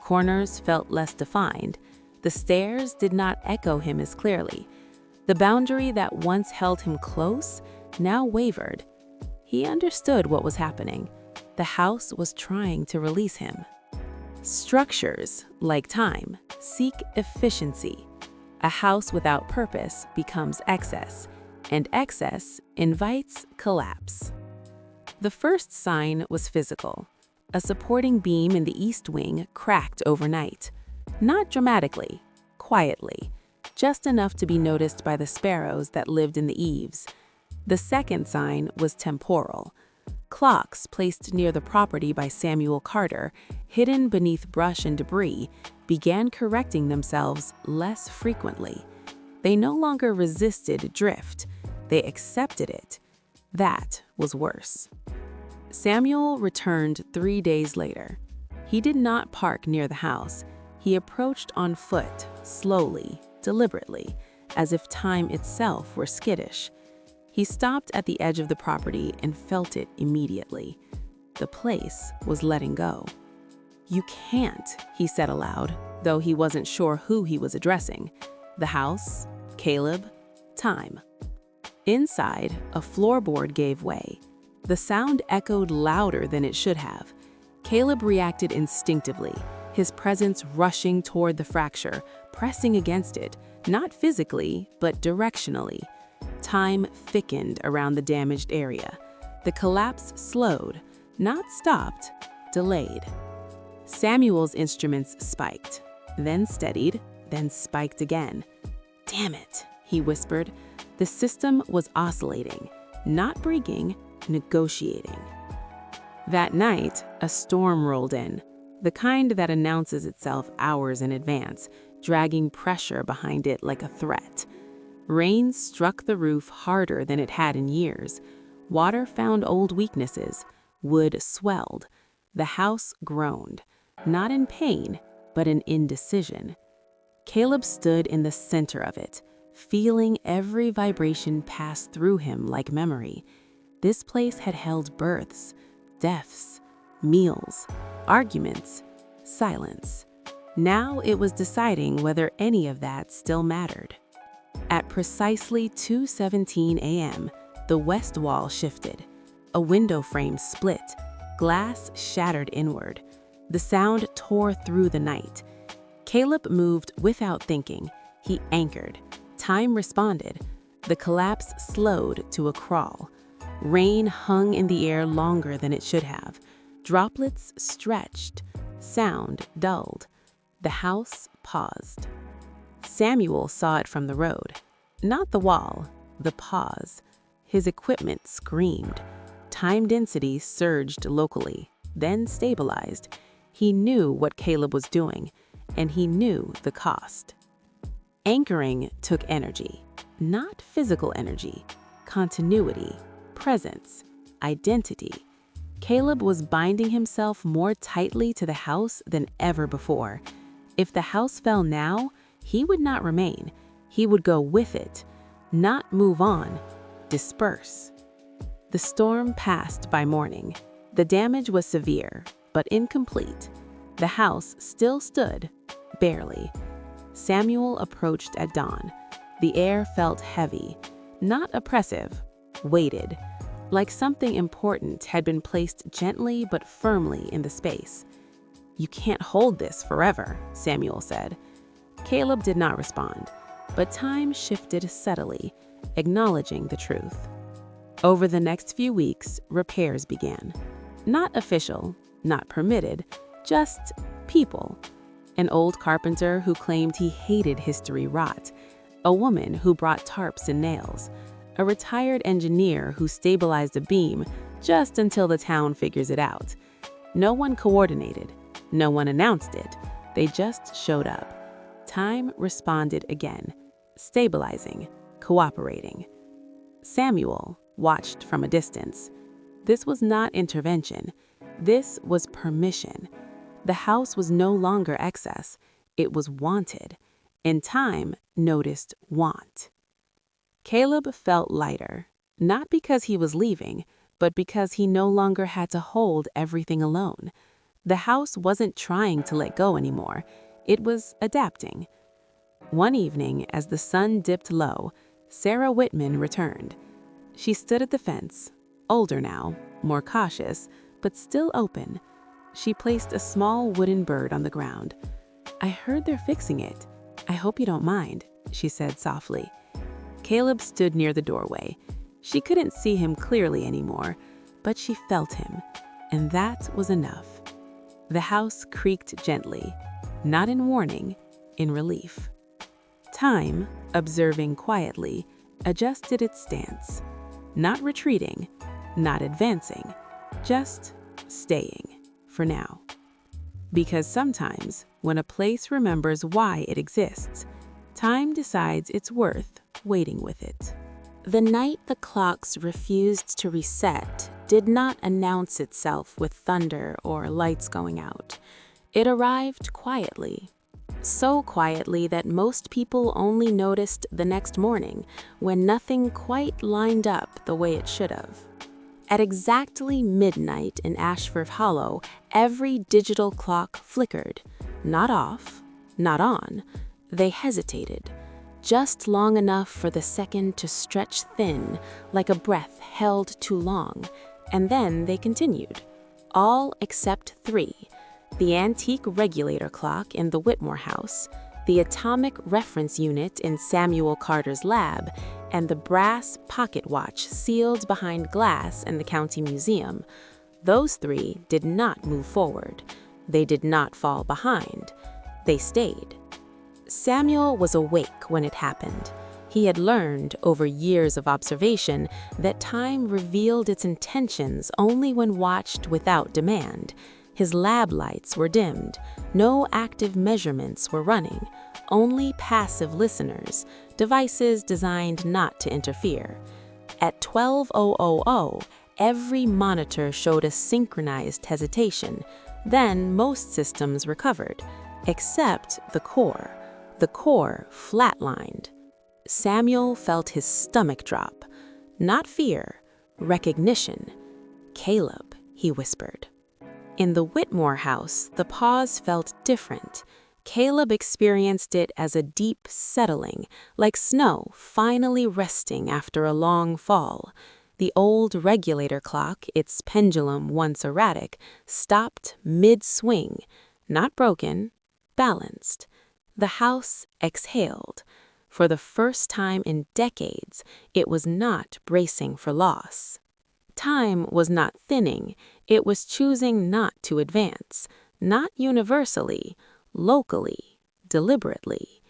Corners felt less defined. The stairs did not echo him as clearly. The boundary that once held him close now wavered. He understood what was happening. The house was trying to release him. Structures, like time, seek efficiency. A house without purpose becomes excess, and excess invites collapse. The first sign was physical. A supporting beam in the east wing cracked overnight. Not dramatically, quietly, just enough to be noticed by the sparrows that lived in the eaves. The second sign was temporal. Clocks placed near the property by Samuel Carter, hidden beneath brush and debris, began correcting themselves less frequently. They no longer resisted drift. They accepted it. That was worse. Samuel returned 3 days later. He did not park near the house. He approached on foot, slowly, deliberately, as if time itself were skittish. He stopped at the edge of the property and felt it immediately. The place was letting go. "You can't," he said aloud, though he wasn't sure who he was addressing. The house, Caleb, time. Inside, a floorboard gave way. The sound echoed louder than it should have. Caleb reacted instinctively, his presence rushing toward the fracture, pressing against it, not physically, but directionally. Time thickened around the damaged area. The collapse slowed, not stopped, delayed. Samuel's instruments spiked, then steadied, then spiked again. "Damn it," he whispered. The system was oscillating, not breaking, negotiating. That night, a storm rolled in, the kind that announces itself hours in advance, dragging pressure behind it like a threat. Rain struck the roof harder than it had in years. Water found old weaknesses. Wood swelled. The house groaned, not in pain, but in indecision. Caleb stood in the center of it, feeling every vibration pass through him like memory. This place had held births, deaths, meals, arguments, silence. Now it was deciding whether any of that still mattered. At precisely 2:17 a.m., the west wall shifted. A window frame split. Glass shattered inward. The sound tore through the night. Caleb moved without thinking. He anchored. Time responded. The collapse slowed to a crawl. Rain hung in the air longer than it should have. Droplets stretched. Sound dulled. The house paused. Samuel saw it from the road. Not the wall, the pause. His equipment screamed. Time density surged locally, then stabilized. He knew what Caleb was doing, and he knew the cost. Anchoring took energy, not physical energy, continuity, presence, identity. Caleb was binding himself more tightly to the house than ever before. If the house fell now, he would not remain. He would go with it, not move on, disperse. The storm passed by morning. The damage was severe, but incomplete. The house still stood, barely. Samuel approached at dawn. The air felt heavy, not oppressive, weighted, like something important had been placed gently but firmly in the space. "You can't hold this forever," Samuel said. Caleb did not respond, but time shifted subtly, acknowledging the truth. Over the next few weeks, repairs began. Not official, not permitted, just people. An old carpenter who claimed he hated history rot. A woman who brought tarps and nails. A retired engineer who stabilized a beam just until the town figures it out. No one coordinated. No one announced it. They just showed up. Time responded again, stabilizing, cooperating. Samuel watched from a distance. This was not intervention. This was permission. The house was no longer excess. It was wanted. And time noticed want. Caleb felt lighter, not because he was leaving, but because he no longer had to hold everything alone. The house wasn't trying to let go anymore. It was adapting. One evening, as the sun dipped low, Sarah Whitman returned. She stood at the fence, older now, more cautious, but still open. She placed a small wooden bird on the ground. "I heard they're fixing it. I hope you don't mind," she said softly. Caleb stood near the doorway. She couldn't see him clearly anymore, but she felt him, and that was enough. The house creaked gently, not in warning, in relief. Time, observing quietly, adjusted its stance. Not retreating, not advancing, just staying, for now. Because sometimes, when a place remembers why it exists, time decides it's worth waiting with it. The night the clocks refused to reset did not announce itself with thunder or lights going out. It arrived quietly. So quietly that most people only noticed the next morning when nothing quite lined up the way it should have. At exactly midnight in Ashford Hollow, every digital clock flickered. Not off, not on. They hesitated. just long enough for the second to stretch thin, like a breath held too long, and then they continued. All except three: the antique regulator clock in the Whitmore house, the atomic reference unit in Samuel Carter's lab, and the brass pocket watch sealed behind glass in the county museum. Those three did not move forward. They did not fall behind. They stayed. Samuel was awake when it happened. He had learned, over years of observation, that time revealed its intentions only when watched without demand. His lab lights were dimmed. No active measurements were running. Only passive listeners, devices designed not to interfere. At 12:000, every monitor showed a synchronized hesitation. Then most systems recovered, except the core. The core flatlined. Samuel felt his stomach drop. Not fear, recognition. "Caleb," he whispered. In the Whitmore house, the pause felt different. Caleb experienced it as a deep settling, like snow finally resting after a long fall. The old regulator clock, its pendulum once erratic, stopped mid-swing, not broken, balanced. The house exhaled. For the first time in decades, it was not bracing for loss. Time was not thinning, it was choosing not to advance, not universally, locally, deliberately.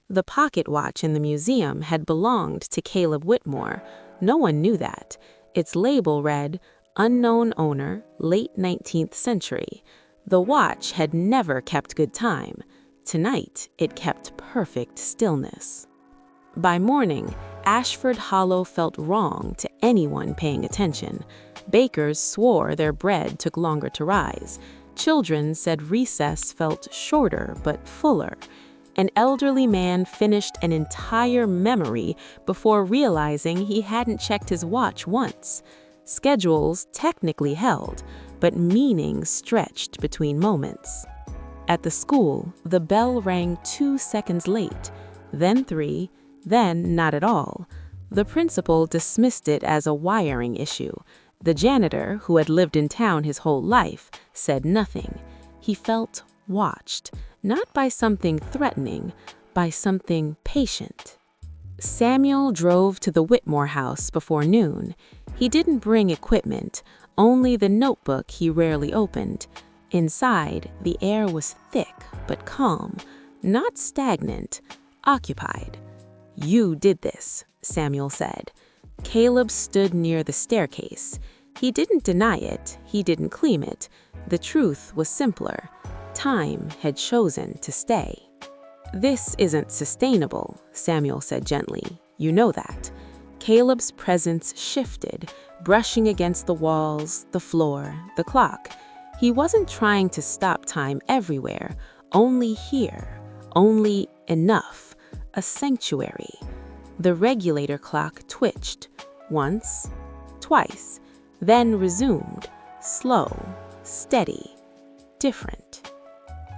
The pocket watch in the museum had belonged to Caleb Whitmore. No one knew that. Its label read, "Unknown owner, late 19th century." The watch had never kept good time. Tonight, it kept perfect stillness. By morning, Ashford Hollow felt wrong to anyone paying attention. Bakers swore their bread took longer to rise. Children said recess felt shorter but fuller. An elderly man finished an entire memory before realizing he hadn't checked his watch once. Schedules technically held, but meaning stretched between moments. At the school, the bell rang 2 seconds late, then 3, then not at all. The principal dismissed it as a wiring issue. The janitor, who had lived in town his whole life, said nothing. He felt watched, not by something threatening, by something patient. Samuel drove to the Whitmore house before noon. He didn't bring equipment, only the notebook he rarely opened. Inside, the air was thick but calm, not stagnant, occupied. "You did this," Samuel said. Caleb stood near the staircase. He didn't deny it, he didn't claim it. The truth was simpler. Time had chosen to stay. "This isn't sustainable," Samuel said gently. "You know that." Caleb's presence shifted, brushing against the walls, the floor, the clock. He wasn't trying to stop time everywhere, only here, only enough, a sanctuary. The regulator clock twitched, once, twice, then resumed, slow, steady, different.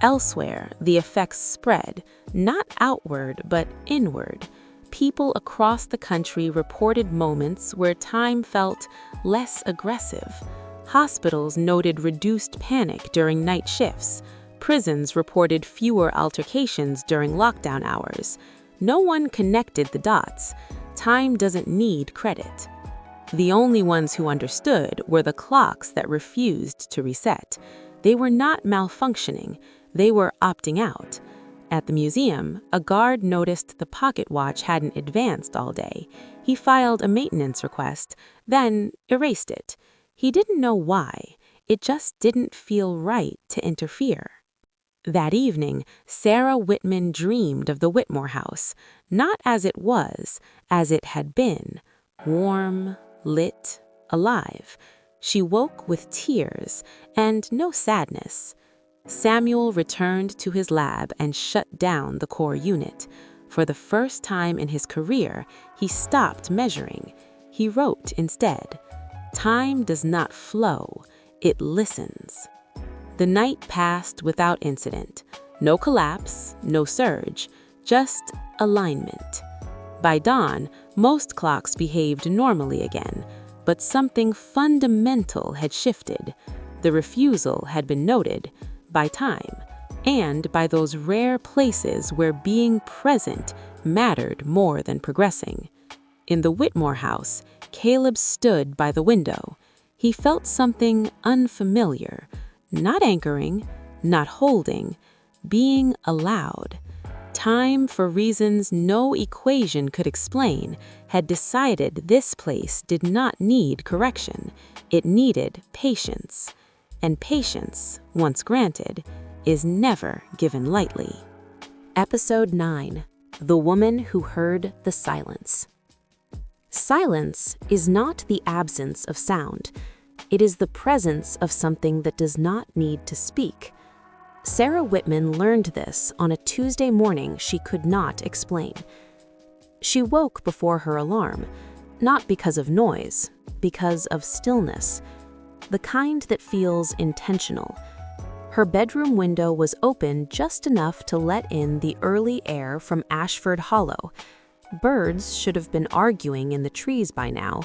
Elsewhere, the effects spread, not outward but inward. People across the country reported moments where time felt less aggressive. Hospitals noted reduced panic during night shifts. Prisons reported fewer altercations during lockdown hours. No one connected the dots. Time doesn't need credit. The only ones who understood were the clocks that refused to reset. They were not malfunctioning, they were opting out. At the museum, a guard noticed the pocket watch hadn't advanced all day. He filed a maintenance request, then erased it. He didn't know why. It just didn't feel right to interfere. That evening, Sarah Whitman dreamed of the Whitmore house, not as it was, as it had been, warm, lit, alive. She woke with tears and no sadness. Samuel returned to his lab and shut down the core unit. For the first time in his career, he stopped measuring. He wrote instead. Time does not flow, it listens. The night passed without incident. No collapse, no surge, just alignment. By dawn, most clocks behaved normally again, but something fundamental had shifted. The refusal had been noted by time, and by those rare places where being present mattered more than progressing. In the Whitmore house, Caleb stood by the window. He felt something unfamiliar, not anchoring, not holding, being allowed. Time, for reasons no equation could explain, had decided this place did not need correction. It needed patience. And patience, once granted, is never given lightly. Episode 9. The Woman Who Heard the Silence. Silence is not the absence of sound. It is the presence of something that does not need to speak. Sarah Whitman learned this on a Tuesday morning she could not explain. She woke before her alarm, not because of noise, because of stillness, the kind that feels intentional. Her bedroom window was open just enough to let in the early air from Ashford Hollow. Birds should have been arguing in the trees by now.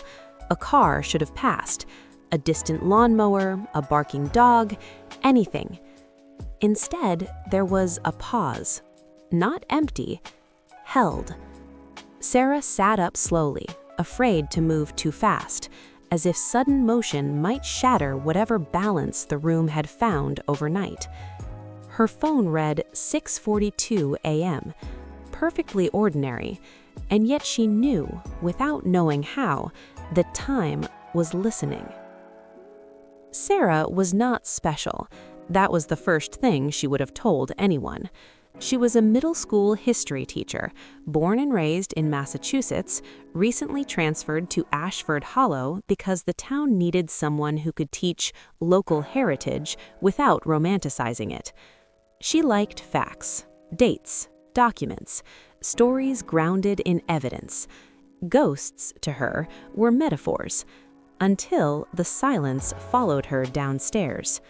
A car should have passed. A distant lawnmower, a barking dog, anything. Instead, there was a pause. Not empty, held. Sarah sat up slowly, afraid to move too fast, as if sudden motion might shatter whatever balance the room had found overnight. Her phone read 6:42 a.m., perfectly ordinary, and yet she knew, without knowing how, that time was listening. Sarah was not special. That was the first thing she would have told anyone. She was a middle school history teacher, born and raised in Massachusetts, recently transferred to Ashford Hollow because the town needed someone who could teach local heritage without romanticizing it. She liked facts, dates, documents, stories grounded in evidence. Ghosts, to her, were metaphors, until the silence followed her downstairs.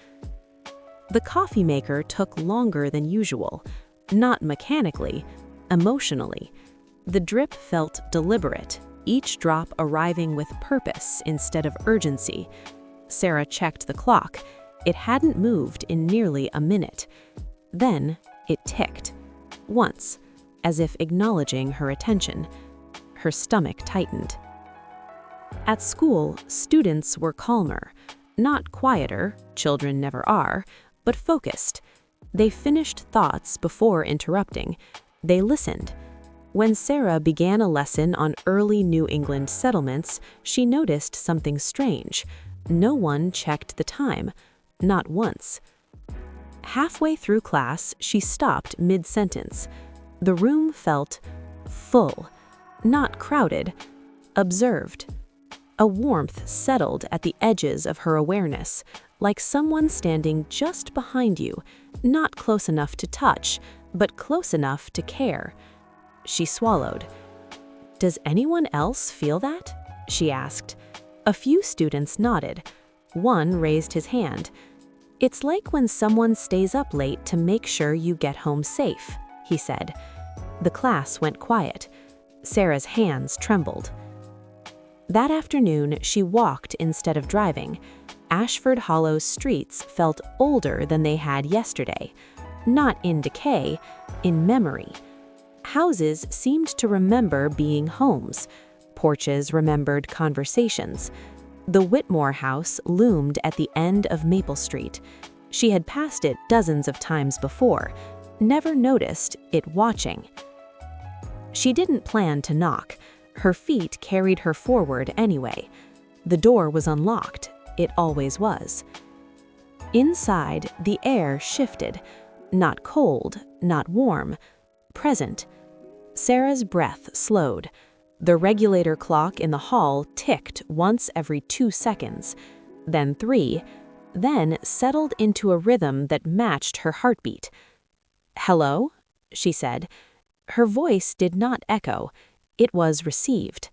The coffee maker took longer than usual, not mechanically, emotionally. The drip felt deliberate, each drop arriving with purpose instead of urgency. Sarah checked the clock. It hadn't moved in nearly a minute. Then it ticked. Once, as if acknowledging her attention. Her stomach tightened. At school, students were calmer, not quieter, children never are, but focused. They finished thoughts before interrupting. They listened. When Sarah began a lesson on early New England settlements, she noticed something strange. No one checked the time, not once. Halfway through class, she stopped mid-sentence. The room felt full, not crowded, observed. A warmth settled at the edges of her awareness, like someone standing just behind you, not close enough to touch, but close enough to care. She swallowed. "Does anyone else feel that?" she asked. A few students nodded. One raised his hand. "It's like when someone stays up late to make sure you get home safe," he said. The class went quiet. Sarah's hands trembled. That afternoon, she walked instead of driving. Ashford Hollow's streets felt older than they had yesterday. Not in decay, in memory. Houses seemed to remember being homes. Porches remembered conversations. The Whitmore house loomed at the end of Maple Street. She had passed it dozens of times before, never noticed it watching. She didn't plan to knock. Her feet carried her forward anyway. The door was unlocked. It always was. Inside, the air shifted. Not cold, not warm. Present. Sarah's breath slowed. The regulator clock in the hall ticked once every 2 seconds, then 3, then settled into a rhythm that matched her heartbeat. "Hello?" she said. Her voice did not echo. It was received.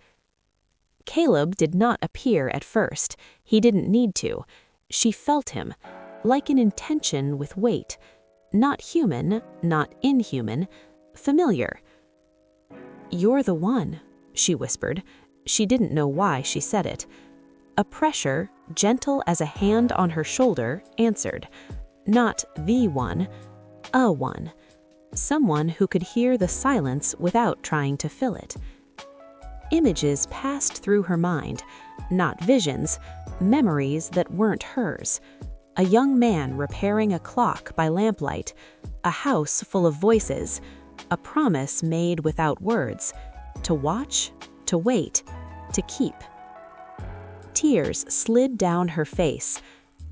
Caleb did not appear at first. He didn't need to. She felt him, like an intention with weight. Not human, not inhuman, familiar. "You're the one," she whispered. She didn't know why she said it. A pressure, gentle as a hand on her shoulder, answered. Not the one, a one. Someone who could hear the silence without trying to fill it. Images passed through her mind, not visions, memories that weren't hers. A young man repairing a clock by lamplight, a house full of voices, a promise made without words, to watch, to wait, to keep. Tears slid down her face,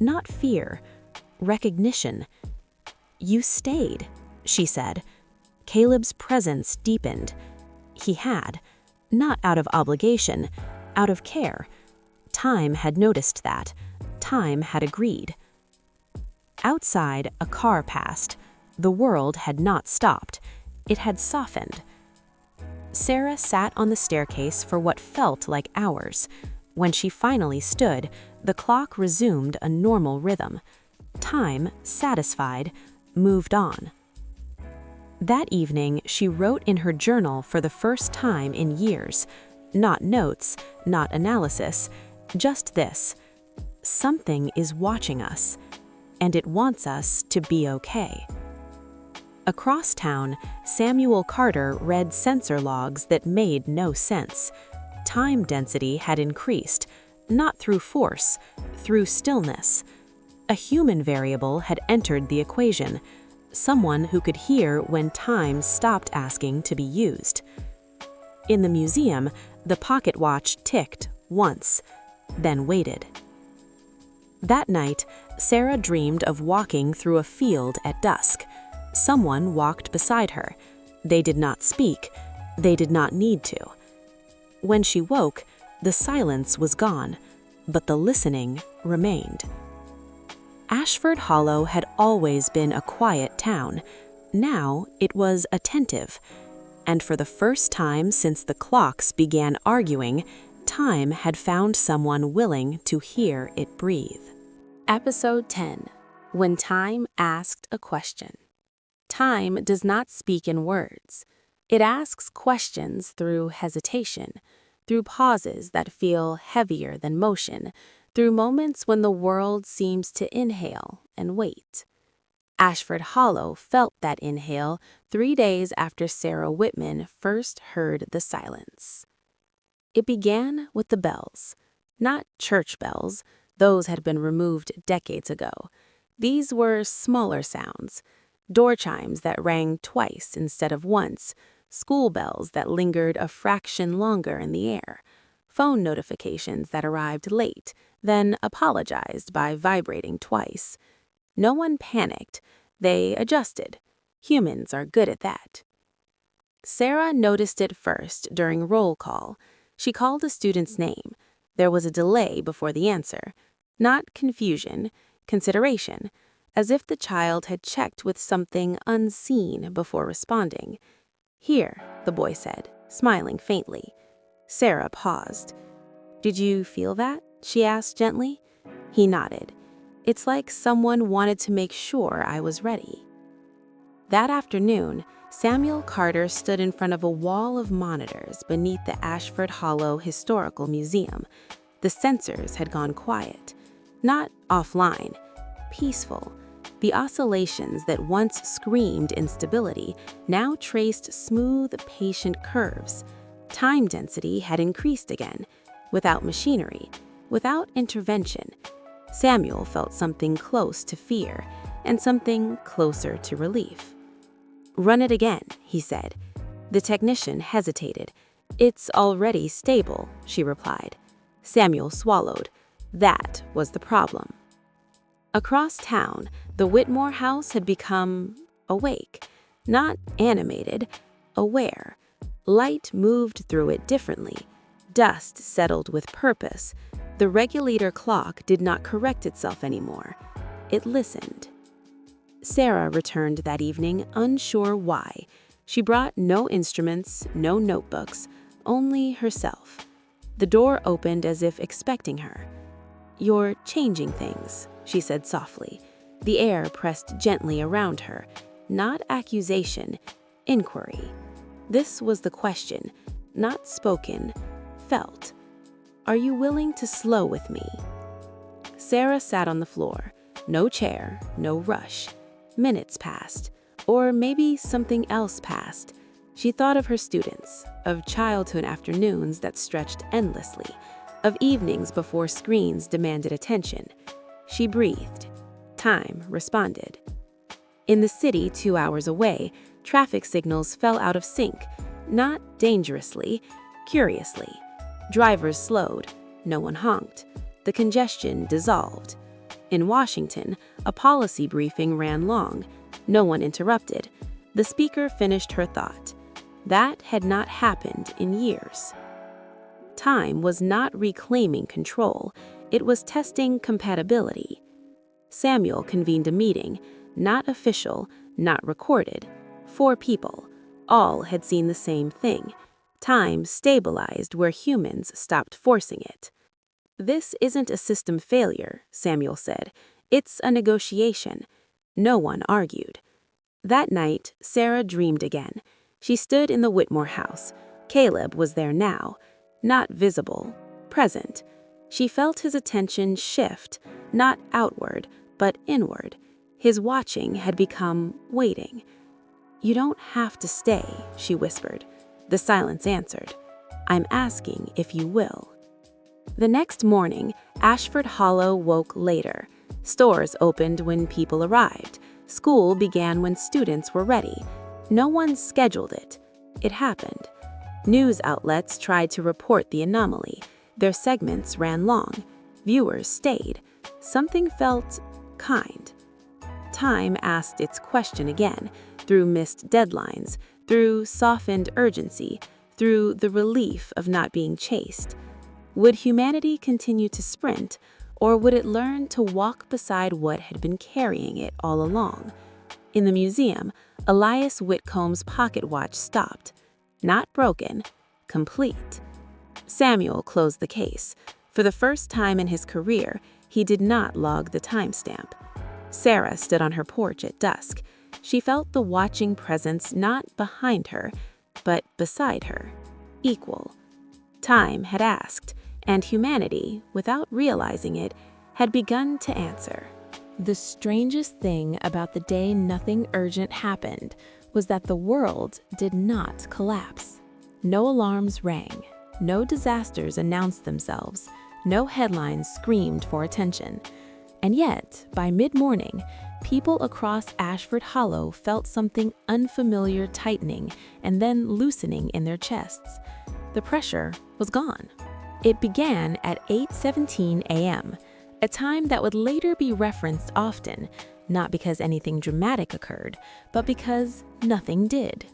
not fear, recognition. "You stayed," she said. Caleb's presence deepened. He had, not out of obligation, out of care. Time had noticed that. Time had agreed. Outside, a car passed. The world had not stopped. It had softened. Sarah sat on the staircase for what felt like hours. When she finally stood, the clock resumed a normal rhythm. Time, satisfied, moved on. That evening, she wrote in her journal for the first time in years. Not notes, not analysis, just this. Something is watching us, and it wants us to be okay. Across town, Samuel Carter read sensor logs that made no sense. Time density had increased, not through force, through stillness. A human variable had entered the equation, someone who could hear when time stopped asking to be used. In the museum, the pocket watch ticked once, then waited. That night, Sarah dreamed of walking through a field at dusk. Someone walked beside her. They did not speak. They did not need to. When she woke, the silence was gone, but the listening remained. Ashford Hollow had always been a quiet town. Now it was attentive. And for the first time since the clocks began arguing, time had found someone willing to hear it breathe. Episode 10. When Time Asked a Question. Time does not speak in words. It asks questions through hesitation, through pauses that feel heavier than motion, through moments when the world seems to inhale and wait. Ashford Hollow felt that inhale 3 days after Sarah Whitman first heard the silence. It began with the bells. Not church bells, those had been removed decades ago. These were smaller sounds. Door chimes that rang twice instead of once, school bells that lingered a fraction longer in the air, phone notifications that arrived late, then apologized by vibrating twice. No one panicked. They adjusted. Humans are good at that. Sarah noticed it first during roll call. She called a student's name. There was a delay before the answer. Not confusion, consideration, as if the child had checked with something unseen before responding. "Here," the boy said, smiling faintly. Sarah paused. "Did you feel that?" she asked gently. He nodded. "It's like someone wanted to make sure I was ready." That afternoon, Samuel Carter stood in front of a wall of monitors beneath the Ashford Hollow Historical Museum. The sensors had gone quiet. Not offline, peaceful. The oscillations that once screamed instability now traced smooth, patient curves. Time density had increased again, without machinery, without intervention. Samuel felt something close to fear and something closer to relief. "Run it again," he said. The technician hesitated. "It's already stable," she replied. Samuel swallowed. That was the problem. Across town, the Whitmore house had become awake, not animated, aware. Light moved through it differently. Dust settled with purpose. The regulator clock did not correct itself anymore. It listened. Sarah returned that evening, unsure why. She brought no instruments, no notebooks, only herself. The door opened as if expecting her. "You're changing things," she said softly. The air pressed gently around her. Not accusation, inquiry. This was the question, not spoken, felt. Are you willing to slow with me? Sarah sat on the floor. No chair, no rush. Minutes passed, or maybe something else passed. She thought of her students, of childhood afternoons that stretched endlessly, of evenings before screens demanded attention. She breathed. Time responded. In the city 2 hours away, traffic signals fell out of sync, not dangerously, curiously. Drivers slowed. No one honked. The congestion dissolved. In Washington, a policy briefing ran long. No one interrupted. The speaker finished her thought. That had not happened in years. Time was not reclaiming control. It was testing compatibility. Samuel convened a meeting, not official, not recorded. 4 people. All had seen the same thing. Time stabilized where humans stopped forcing it. This isn't a system failure, Samuel said. It's a negotiation. No one argued. That night, Sarah dreamed again. She stood in the Whitmore house. Caleb was there now, not visible, present. She felt his attention shift, not outward, but inward. His watching had become waiting. You don't have to stay, she whispered. The silence answered. I'm asking if you will. The next morning, Ashford Hollow woke later. Stores opened when people arrived. School began when students were ready. No one scheduled it. It happened. News outlets tried to report the anomaly. Their segments ran long. Viewers stayed. Something felt kind. Time asked its question again, through missed deadlines, through softened urgency, through the relief of not being chased. Would humanity continue to sprint, or would it learn to walk beside what had been carrying it all along? In the museum, Elias Whitcomb's pocket watch stopped. Not broken, complete. Samuel closed the case. For the first time in his career, he did not log the timestamp. Sarah stood on her porch at dusk. She felt the watching presence not behind her, but beside her, equal. Time had asked, and humanity, without realizing it, had begun to answer. The strangest thing about the day nothing urgent happened was that the world did not collapse. No alarms rang. No disasters announced themselves. No headlines screamed for attention. And yet, by mid-morning, people across Ashford Hollow felt something unfamiliar tightening and then loosening in their chests. The pressure was gone. It began at 8:17 a.m., a time that would later be referenced often, not because anything dramatic occurred, but because nothing did.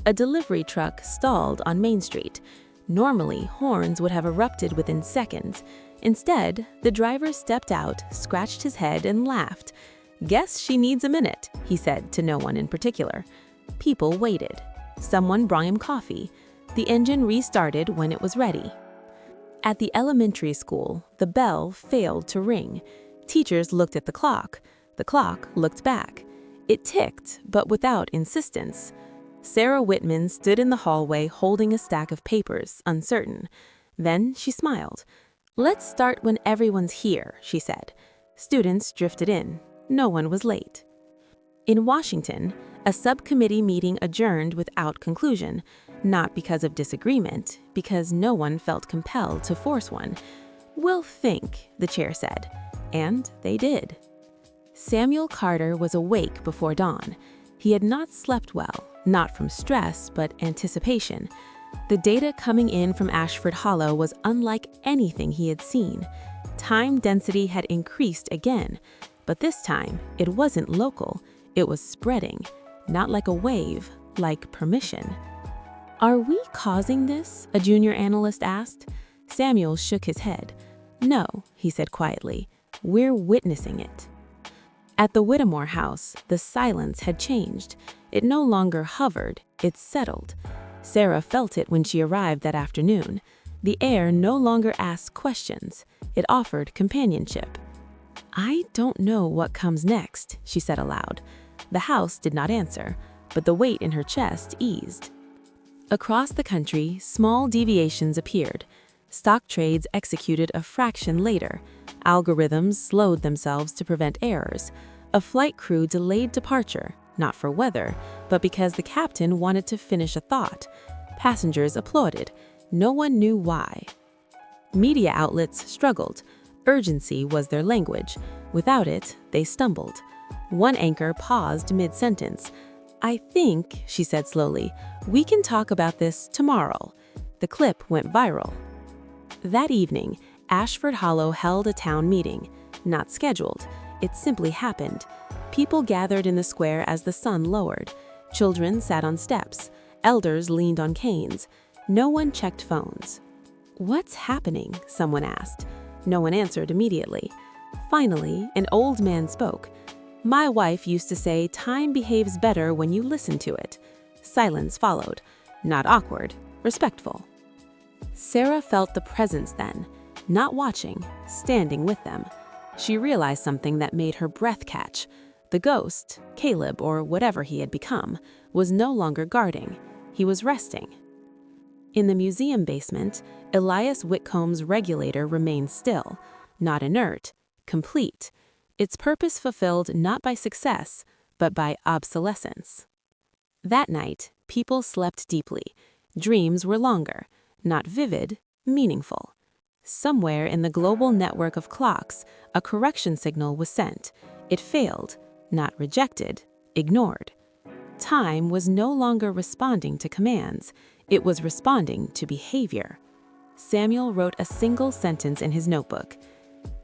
A delivery truck stalled on Main Street. Normally, horns would have erupted within seconds. Instead, the driver stepped out, scratched his head, and laughed. "Guess she needs a minute," he said to no one in particular. People waited. Someone brought him coffee. The engine restarted when it was ready. At the elementary school, the bell failed to ring. Teachers looked at the clock. The clock looked back. It ticked, but without insistence. Sarah Whitman stood in the hallway holding a stack of papers, uncertain. Then she smiled. "Let's start when everyone's here," she said. Students drifted in. No one was late. In Washington, a subcommittee meeting adjourned without conclusion, not because of disagreement, because no one felt compelled to force one. "We'll think," the chair said. And they did. Samuel Carter was awake before dawn. He had not slept well, not from stress, but anticipation. The data coming in from Ashford Hollow was unlike anything he had seen. Time density had increased again, but this time it wasn't local, it was spreading, not like a wave, like permission. "Are we causing this?" a junior analyst asked. Samuel shook his head. "No," he said quietly, "we're witnessing it." At the Whitmore house, the silence had changed. It no longer hovered, it settled. Sarah felt it when she arrived that afternoon. The air no longer asked questions, it offered companionship. "I don't know what comes next," she said aloud. The house did not answer, but the weight in her chest eased. Across the country, small deviations appeared. Stock trades executed a fraction later. Algorithms slowed themselves to prevent errors. A flight crew delayed departure, not for weather, but because the captain wanted to finish a thought. Passengers applauded. No one knew why. Media outlets struggled. Urgency was their language. Without it, they stumbled. One anchor paused mid-sentence. "I think," she said slowly, "we can talk about this tomorrow." The clip went viral. That evening, Ashford Hollow held a town meeting. Not scheduled. It simply happened. People gathered in the square as the sun lowered. Children sat on steps. Elders leaned on canes. No one checked phones. "What's happening?" someone asked. No one answered immediately. Finally, an old man spoke. "My wife used to say time behaves better when you listen to it." Silence followed. Not awkward, respectful. Sarah felt the presence then, not watching, standing with them. She realized something that made her breath catch. The ghost, Caleb or whatever he had become, was no longer guarding. He was resting. In the museum basement, Elias Whitcomb's regulator remained still, not inert, complete. Its purpose fulfilled not by success, but by obsolescence. That night, people slept deeply. Dreams were longer, not vivid, meaningful. Somewhere in the global network of clocks, a correction signal was sent. It failed, not rejected, ignored. Time was no longer responding to commands. It was responding to behavior. Samuel wrote a single sentence in his notebook.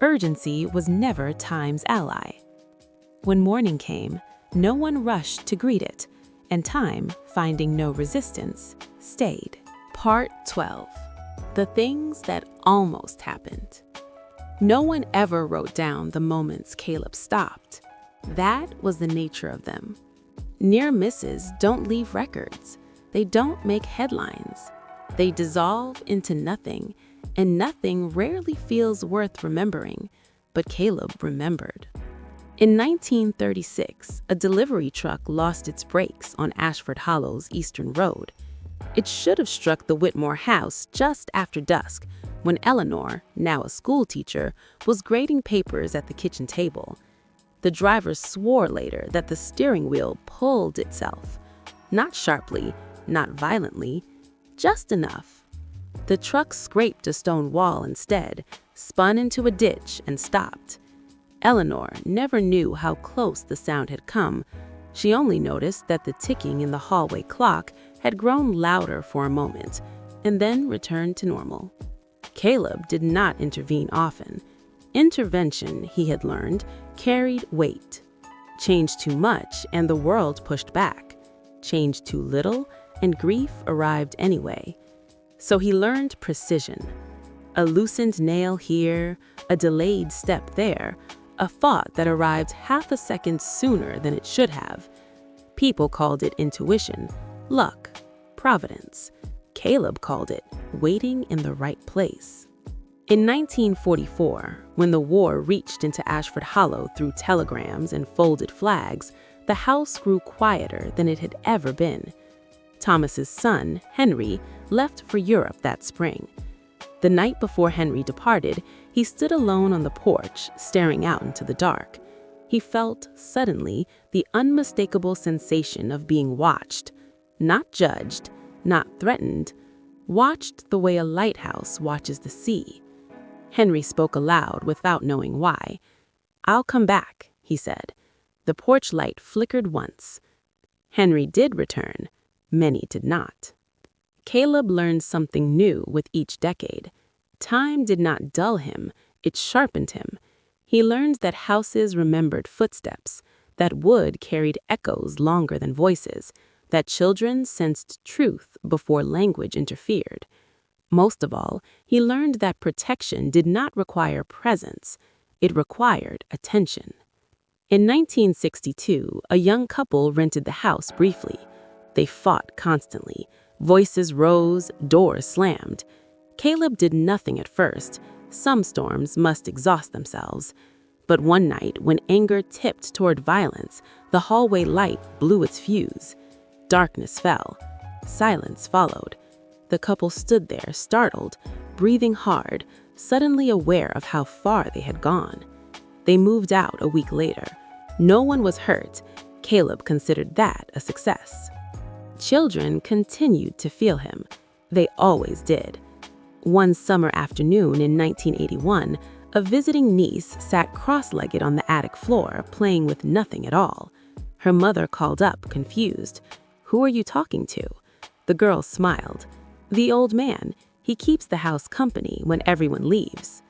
Urgency was never time's ally. When morning came, no one rushed to greet it, and time, finding no resistance, stayed. Part 12. The things that almost happened. No one ever wrote down the moments Caleb stopped. That was the nature of them. Near misses don't leave records. They don't make headlines. They dissolve into nothing, and nothing rarely feels worth remembering, but Caleb remembered. In 1936, a delivery truck lost its brakes on Ashford Hollow's Eastern Road. It should have struck the Whitmore house just after dusk, when Eleanor, now a school teacher, was grading papers at the kitchen table. The driver swore later that the steering wheel pulled itself. Not sharply, not violently, just enough. The truck scraped a stone wall instead, spun into a ditch, and stopped. Eleanor never knew how close the sound had come. She only noticed that the ticking in the hallway clock had grown louder for a moment, and then returned to normal. Caleb did not intervene often. Intervention, he had learned, carried weight. Change too much, and the world pushed back. Change too little, and grief arrived anyway. So he learned precision. A loosened nail here, a delayed step there, a thought that arrived half a second sooner than it should have. People called it intuition, luck, providence. Caleb called it waiting in the right place. In 1944, when the war reached into Ashford Hollow through telegrams and folded flags, the house grew quieter than it had ever been. Thomas's son, Henry, left for Europe that spring. The night before Henry departed, he stood alone on the porch, staring out into the dark. He felt, suddenly, the unmistakable sensation of being watched. Not judged, not threatened. Watched the way a lighthouse watches the sea. Henry spoke aloud without knowing why. "I'll come back," he said. The porch light flickered once. Henry did return. Many did not. Caleb learned something new with each decade. Time did not dull him, it sharpened him. He learned that houses remembered footsteps, that wood carried echoes longer than voices, that children sensed truth before language interfered. Most of all, he learned that protection did not require presence, it required attention. In 1962, a young couple rented the house briefly. They fought constantly. Voices rose, doors slammed. Caleb did nothing at first. Some storms must exhaust themselves. But one night, when anger tipped toward violence, the hallway light blew its fuse. Darkness fell. Silence followed. The couple stood there, startled, breathing hard, suddenly aware of how far they had gone. They moved out a week later. No one was hurt. Caleb considered that a success. Children continued to feel him. They always did. One summer afternoon in 1981, a visiting niece sat cross-legged on the attic floor, playing with nothing at all. Her mother called up, confused. "Who are you talking to?" The girl smiled. "The old man. He keeps the house company when everyone leaves."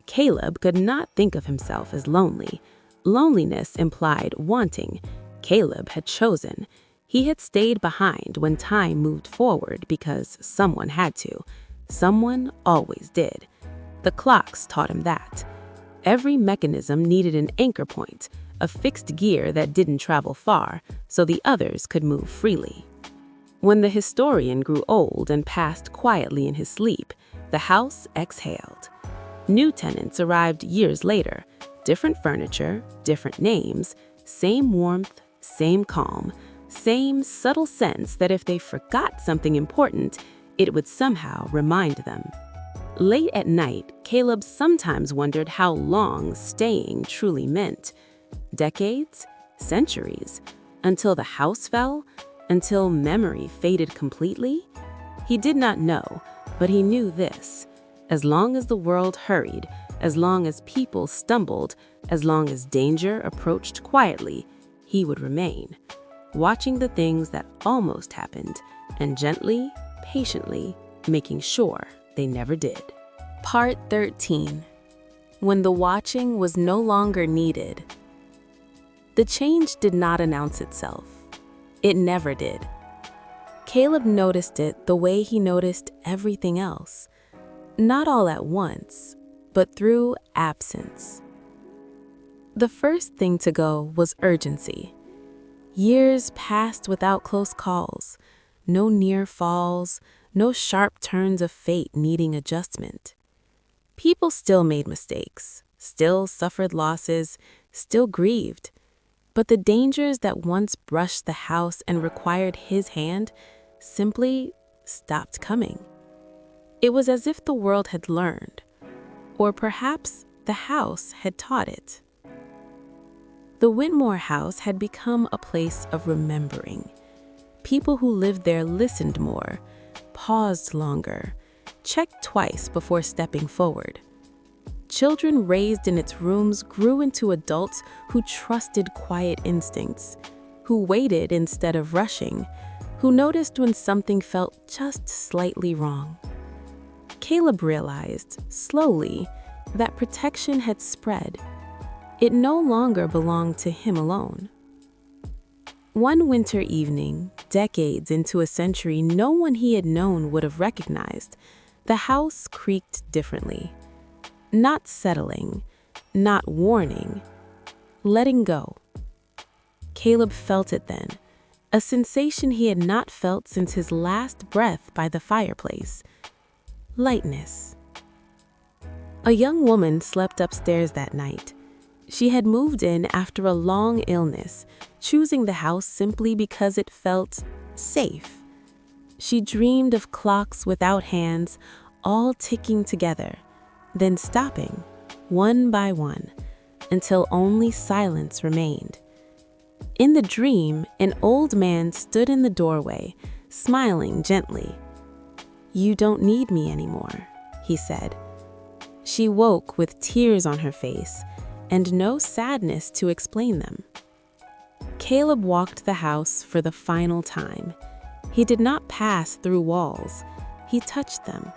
Caleb could not think of himself as lonely. Loneliness implied wanting. Caleb had chosen. He had stayed behind when time moved forward because someone had to. Someone always did. The clocks taught him that. Every mechanism needed an anchor point, a fixed gear that didn't travel far, so the others could move freely. When the historian grew old and passed quietly in his sleep, the house exhaled. New tenants arrived years later. Different furniture, different names, same warmth, same calm, same subtle sense that if they forgot something important, it would somehow remind them. Late at night, Caleb sometimes wondered how long staying truly meant. Decades? Centuries? Until the house fell? Until memory faded completely? He did not know, but he knew this. As long as the world hurried, as long as people stumbled, as long as danger approached quietly, he would remain, watching the things that almost happened, and gently, patiently, making sure they never did. Part 13. When the watching was no longer needed. The change did not announce itself. It never did. Caleb noticed it the way he noticed everything else. Not all at once, but through absence. The first thing to go was urgency. Years passed without close calls, no near falls, no sharp turns of fate needing adjustment. People still made mistakes, still suffered losses, still grieved. But the dangers that once brushed the house and required his hand simply stopped coming. It was as if the world had learned, or perhaps the house had taught it. The Whitmore house had become a place of remembering. People who lived there listened more, paused longer, checked twice before stepping forward. Children raised in its rooms grew into adults who trusted quiet instincts, who waited instead of rushing, who noticed when something felt just slightly wrong. Caleb realized, slowly, that protection had spread. It no longer belonged to him alone. One winter evening, decades into a century no one he had known would have recognized, the house creaked differently. Not settling, not warning, letting go. Caleb felt it then, a sensation he had not felt since his last breath by the fireplace. Lightness. A young woman slept upstairs that night. She had moved in after a long illness, choosing the house simply because it felt safe. She dreamed of clocks without hands, all ticking together, then stopping, one by one, until only silence remained. In the dream, an old man stood in the doorway, smiling gently. "You don't need me anymore," he said. She woke with tears on her face and no sadness to explain them. Caleb walked the house for the final time. He did not pass through walls. He touched them.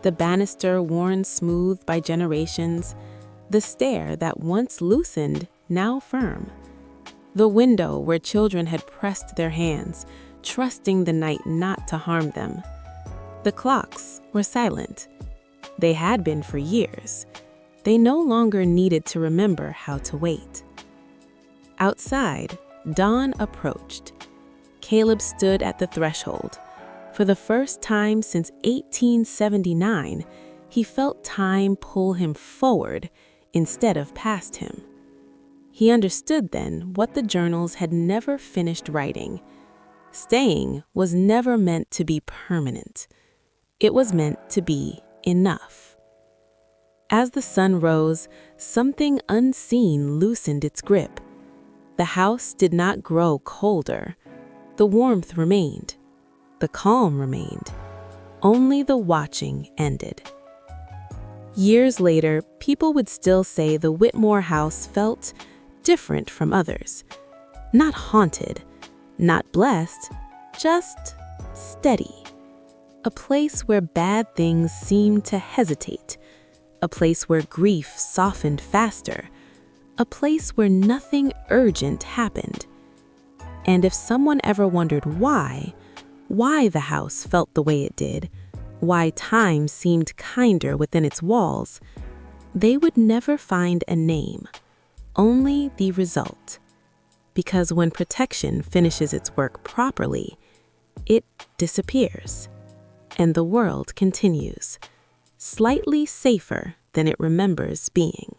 The banister worn smooth by generations, the stair that once loosened, now firm. The window where children had pressed their hands, trusting the night not to harm them. The clocks were silent. They had been for years. They no longer needed to remember how to wait. Outside, dawn approached. Caleb stood at the threshold. For the first time since 1879, he felt time pull him forward instead of past him. He understood then what the journals had never finished writing. Staying was never meant to be permanent. It was meant to be enough. As the sun rose, something unseen loosened its grip. The house did not grow colder. The warmth remained. The calm remained. Only the watching ended. Years later, people would still say the Whitmore house felt different from others. Not haunted, not blessed, just steady. A place where bad things seemed to hesitate. A place where grief softened faster. A place where nothing urgent happened. And if someone ever wondered why the house felt the way it did, why time seemed kinder within its walls, they would never find a name, only the result. Because when protection finishes its work properly, it disappears, and the world continues, slightly safer than it remembers being.